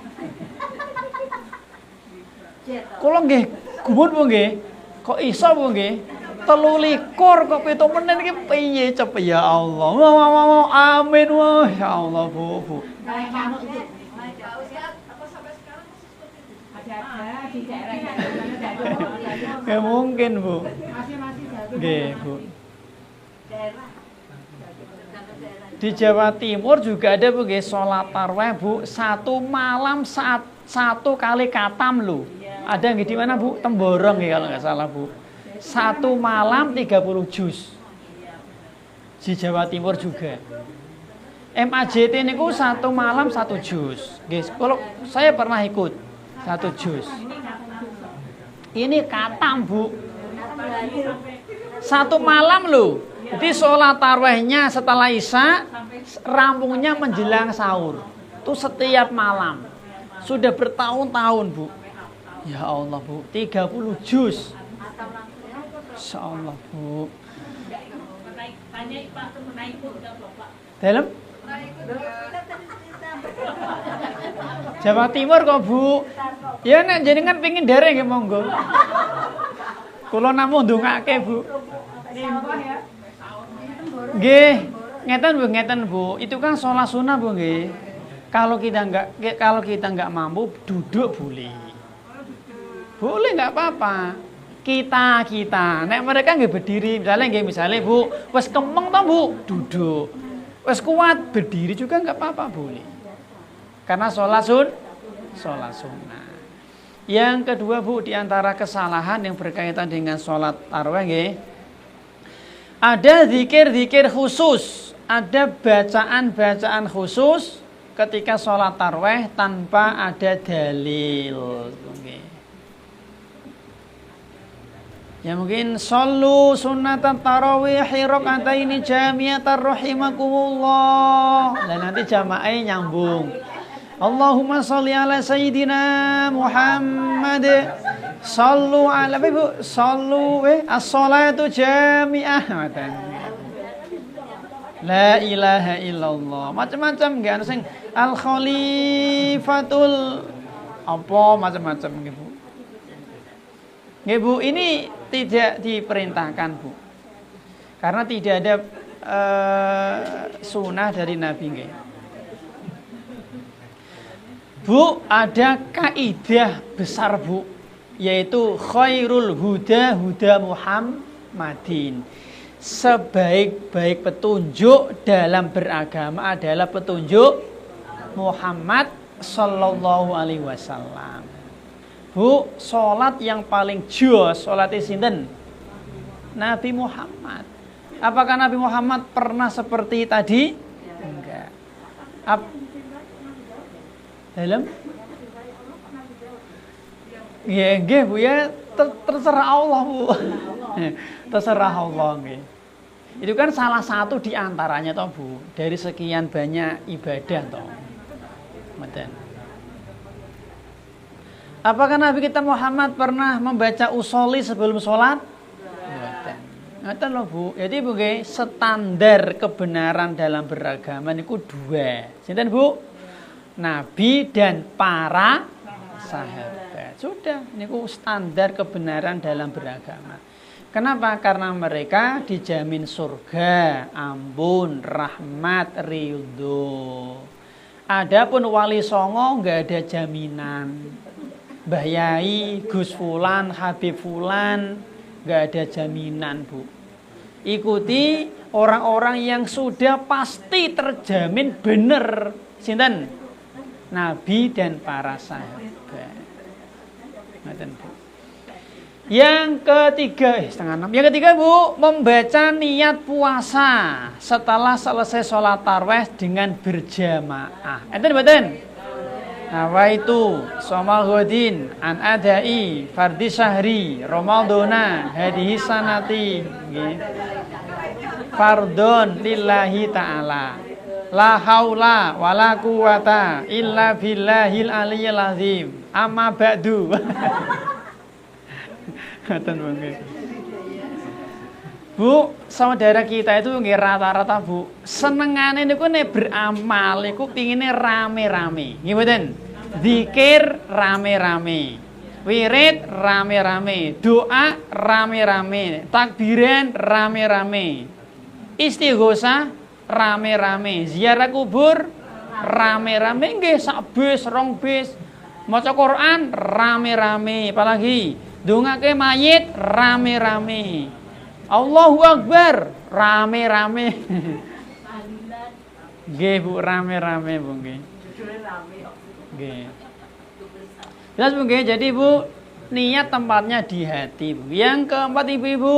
S1: Kula nggih gumun, Bu, nggih. Kok iso, Bu, nggih? 23 kok 7 menit iki piye cepet ya Allah. Amin wah ya Allah, Bu.
S2: Ada di daerah
S1: Ya mungkin, Bu.
S2: masih
S1: Nggih, Bu. Di Jawa Timur juga ada, Bu, sholat tarawih, Bu, 1 malam saat 1 kali katam lho. Ada nggih di mana, Bu? Temborong ya kalau nggak salah, Bu. 1 malam 30 juz. Di Jawa Timur juga. MAJT niku 1 malam 1 juz. Guys, kalau saya pernah ikut 1 juz. Ini katam, Bu. 1 malam loh. Jadi sholat tarawihnya setelah Isya, rampungnya menjelang sahur. Itu setiap malam. Sudah bertahun-tahun, Bu. Ya Allah, Bu. 30 juz. Insyaallah, Bu. Dalam Jawa Timur kok, Bu. Ya nek jenengan pengin dereng nggih monggo. Kula namung ndongake, Bu. Nggih, ngeten Bu. Itu kan sholat sunnah, Bu, nggih. Kalau kita enggak mampu duduk boleh. Boleh enggak apa-apa. Kita nek mereka nggih berdiri, misalnya Bu, wis kemeng to, Bu, duduk. Wis kuat berdiri juga enggak apa-apa, boleh. Karena sholat sunnah. Yang kedua, Bu, di antara kesalahan yang berkaitan dengan sholat tarawih nggih, ada zikir-zikir khusus, ada bacaan-bacaan khusus ketika sholat tarawih tanpa ada dalil. Ya mungkin shollu sunnatan tarawihi raka'ataini jami'atan rahimakumullah. Dan nanti jamaahnya nyambung. Allahumma sholli ala sayyidina Muhammad. Shallu ala Bu, shallu as-shalatu jami'ah. La ilaha illallah. Macam-macam nggih anu sing al khalifatul apa macam-macam nggih, Bu. Nggih, Bu, ini tidak diperintahkan, Bu. Karena tidak ada sunnah dari Nabi, nggih. Bu, ada kaidah besar, Bu, yaitu khairul huda Muhammadin. Sebaik-baik petunjuk dalam beragama adalah petunjuk Muhammad sallallahu alaihi wasallam. Bu, sholat yang paling jos, sholat sinten? Nabi Muhammad. Apakah Nabi Muhammad pernah seperti tadi? Enggak. Dalam? Ya, nggih, Bu, ya terserah Allah, Bu. Terserah Allah, nggih. Itu kan salah satu di antaranya toh, Bu, dari sekian banyak ibadah toh. Mboten. Apakah Nabi kita Muhammad pernah membaca usolli sebelum sholat? Mboten. Ngoten lho Bu. Jadi Bu nggih, standar kebenaran dalam beragama niku dua. Sinten Bu? Nabi dan para sahabat. Sudah, niku standar kebenaran dalam beragama. Kenapa? Karena mereka dijamin surga, ampun, rahmat, ridho. Adapun wali songo nggak ada jaminan. Mbah Yai, Gus Fulan, Habib Fulan, nggak ada jaminan Bu. Ikuti orang-orang yang sudah pasti terjamin benar. Sinten? Nabi dan para sahabat. Ngoten Bu. Yang ketiga, Yang ketiga Bu, membaca niat puasa setelah selesai sholat tarawih dengan berjamaah. Enten mboten? Nawaitu shomal ghadin an adai fardhi syahri ramadhana hadihi sanati fardhon lillahi ta'ala la haula wala quwata illa billahil aliyyil azim amma ba'du. Bu, saudara kita itu nggih rata-rata Bu, senengane niku nek beramal niku pingine rame-rame. Nggih mboten? Zikir rame-rame. Wirid rame-rame, doa rame-rame, takbiran rame-rame. Istighosah rame-rame, ziarah kubur rame-rame nggih sak bis, rong bis. Maca Quran rame-rame, apalagi dongake mayit rame-rame. Allahu Akbar rame-rame. Nggih Bu, rame-rame Bu nggih. Nggih. Jelas Bu nggih. Jadi Bu, niat tempatnya di hati Bu. Yang keempat Ibu-ibu,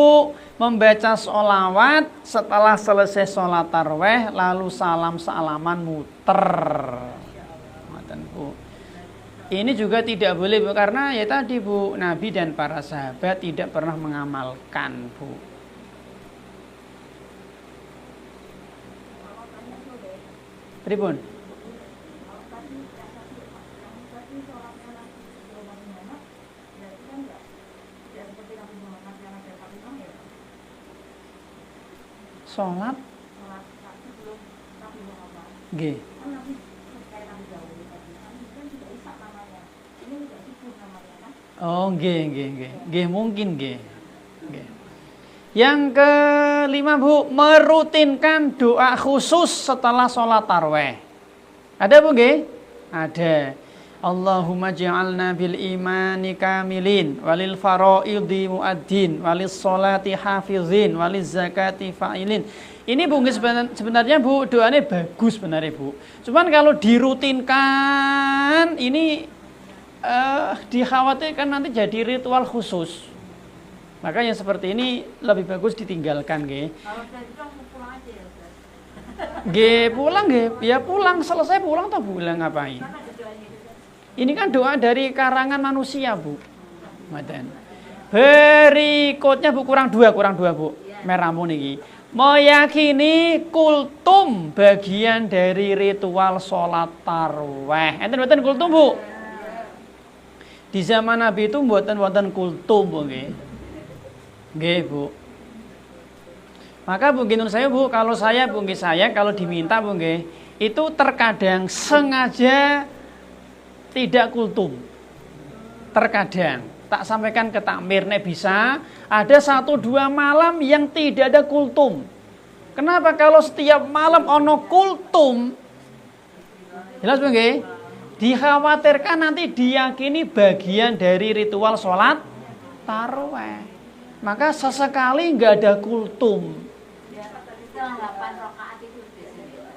S1: membaca sholawat setelah selesai sholat tarawih lalu salam-salaman muter. Ngoten Bu. Ini juga tidak boleh Bu, karena ya tadi Bu, Nabi dan para sahabat tidak pernah mengamalkan Bu. Pripun? Sholat nggih. Oh, nggih, mungkin nggih. Yang kelima Bu, merutinkan doa khusus setelah sholat tarawih. Ada Bu nggih? Ada. Allahumma ja'alna bil imani kamilin walil faraidi muaddin walis sholati hafizin waliz zakati fa'ilin. Ini Bu sebenarnya Bu, doanya bagus sebenarnya Bu. Cuman kalau dirutinkan ini dikhawatirkan nanti jadi ritual khusus. Maka yang seperti ini lebih bagus ditinggalkan nggih.
S3: Kalau saya pulang aja ya Ustaz.
S1: Nggih, pulang nggih. Ya pulang, selesai pulang toh pulang ngapain? Ini kan doa dari karangan manusia, Bu. Ngoten. Berikutnya Bu, kurang dua Bu. Meramu niki. Meyakini kultum bagian dari ritual sholat tarawih. Enten mboten kultum, Bu? Di zaman Nabi itu mboten kultum, Bu nggih. Nggih Bu. Maka Bu ginun saya Bu, kalau saya Bu nggih, saya kalau diminta Bu nggih, itu terkadang sengaja tidak kultum. Terkadang tak sampaikan ke takmir nek bisa ada 1-2 malam yang tidak ada kultum. Kenapa? Kalau setiap malam ono kultum, jelas Bu nggih, dikhawatirkan nanti diyakini bagian dari ritual sholat tarawih. Maka sesekali nggak ada kultum.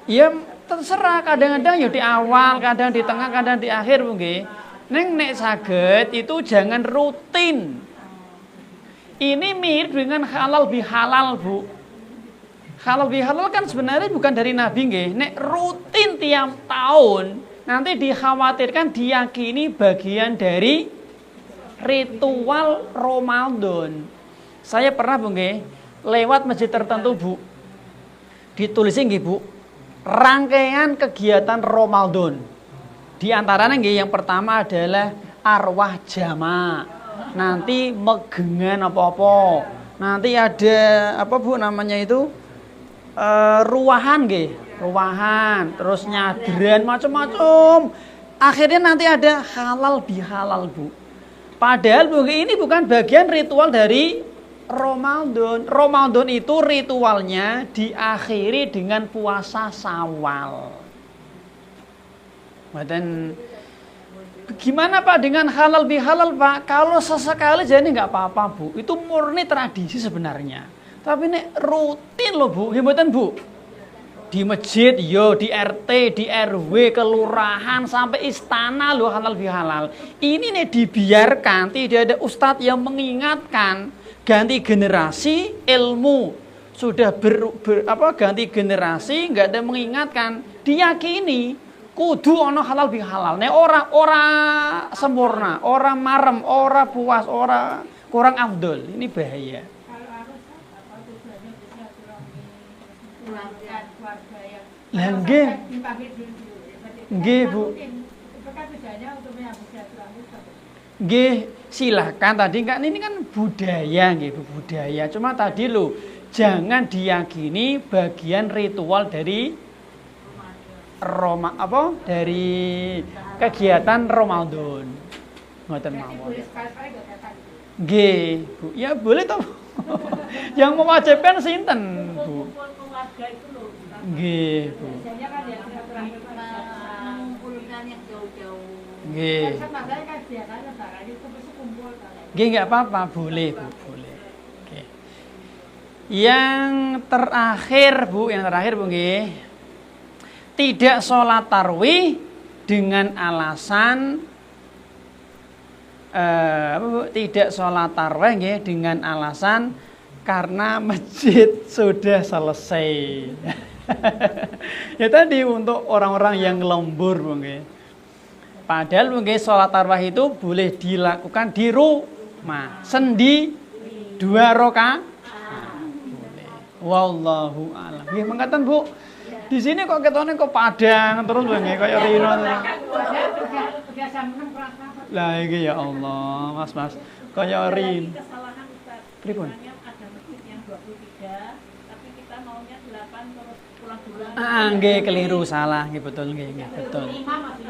S1: Ya terserah, kadang-kadang ya di awal, kadang di tengah, kadang di akhir Bu nggih. Neng nek saged itu jangan rutin. Ini mirip dengan halal bihalal Bu. Halal bihalal kan sebenarnya bukan dari Nabi nggih. Nek rutin tiap tahun nanti dikhawatirkan diyakini bagian dari ritual Ramadan. Saya pernah Bu nggih lewat masjid tertentu Bu, ditulisin nggih Bu, rangkaian kegiatan Ramadan. Di antaranya nggih yang pertama adalah arwah jamaah. Nanti megengan apa-apa, Nanti ada apa Bu namanya itu? Ruahan nggih, ruahan, terus nyadran macam-macam. Akhirnya nanti ada halal bihalal Bu. Padahal Bu ini bukan bagian ritual dari Ramadan. Ramadan itu ritualnya diakhiri dengan puasa Syawal. Dan gimana Pak dengan halal bihalal Pak? Kalau sesekali jadi nggak apa-apa Bu. Itu murni tradisi sebenarnya. Tapi ini rutin loh Bu, gimana Bu? Di masjid, yo, di RT, di RW, kelurahan, sampai istana loh halal bihalal. Ini nih dibiarkan, tidak ada ustadz yang mengingatkan. Ganti generasi ilmu sudah ganti generasi, nggak ada mengingatkan. Diyakini kudu ono halal bihalal. Nek ora sempurna, ora marem, ora puas, ora kurang afdol. Ini bahaya. Lah nggih. Nggih, Bu. Nggih, silahkan tadi kan ini kan budaya nggih, Bu, budaya. Cuma tadi lho, jangan diyakini bagian ritual dari dari kegiatan Ramadan. Ngoten mawon. Nggih, Bu. Ya boleh toh. Yang mewajibkan sinten, Bu? Nggih, Bu.
S3: Biasanya kan ya mengumpulkan yang jauh-jauh.
S1: Nggih. Nggih, enggak apa-apa, boleh, Bu, boleh. Oke. Yang terakhir, Bu, nggih. Tidak sholat tarawih dengan alasan tidak sholat tarawih nggih dengan alasan karena masjid sudah selesai. Ya tadi untuk orang-orang yang lembur nggih. Padahal nggih sholat tarawih itu boleh dilakukan di rumah, sendi 2 rakaat. Boleh. Wallahu a'lam. Nggih mangkaten Bu. Di sini kok ketone kok padang terus nggih kaya rino. Lah iki ya Allah, Mas. Kaya rin. Pripun?
S3: Ada masjid yang 23, tapi kita maunya 8 terus pulang duluan.
S1: Nggih keliru salah, nggih betul nggih, betul.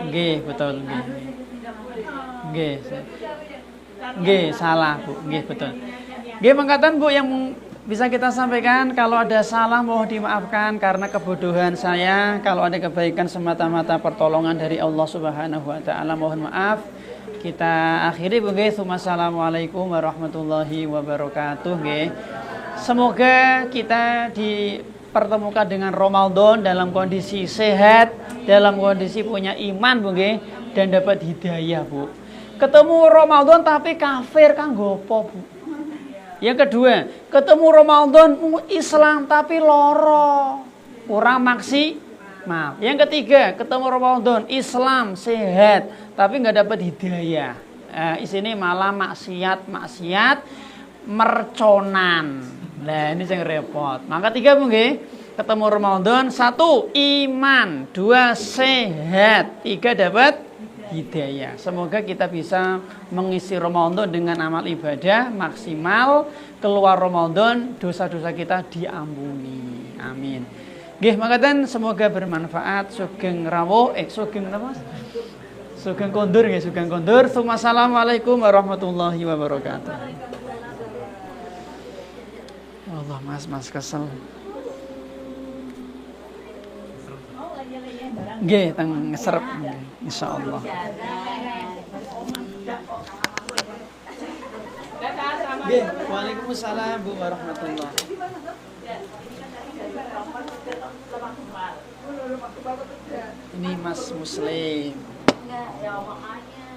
S1: Nggih, betul nggih. Nggih. Nggih, salah Bu, nggih betul. Nggih mangkatan Bu yang bisa kita sampaikan, kalau ada salah mohon dimaafkan karena kebodohan saya. Kalau ada kebaikan semata-mata pertolongan dari Allah Subhanahu wa taala, mohon maaf. Kita akhiri Bu nggih. Wassalamualaikum warahmatullahi wabarakatuh nggih. Semoga kita dipertemukan dengan Ramadan dalam kondisi sehat, dalam kondisi punya iman Bu nggih, dan dapat hidayah Bu. Ketemu Ramadan tapi kafir kan gopo Bu. Yang kedua, ketemu Ramadan Islam tapi loro, kurang maksimal. Yang ketiga, ketemu Ramadan Islam sehat tapi nggak dapat hidayah. Di sini malah maksiat merconan. Nah ini yang repot. Maka 3 mungkin ketemu Ramadan, 1 iman, 2 sehat, 3 dapat hidayah. Semoga kita bisa mengisi Ramadan dengan amal ibadah maksimal. Keluar Ramadan dosa-dosa kita diampuni. Amin. Nggih mangkaten semoga bermanfaat. Sugeng rawuh sugeng napa? Sugeng kondur nggih, sugeng kondur. Wassalamualaikum warahmatullahi wabarakatuh. Allah Mas kesel. Nggih teng ngeserep insyaallah. Nggih, waalaikumsalam Bu warahmatullahi. Ini Mas Muslim.
S3: Enggak, ya makanya.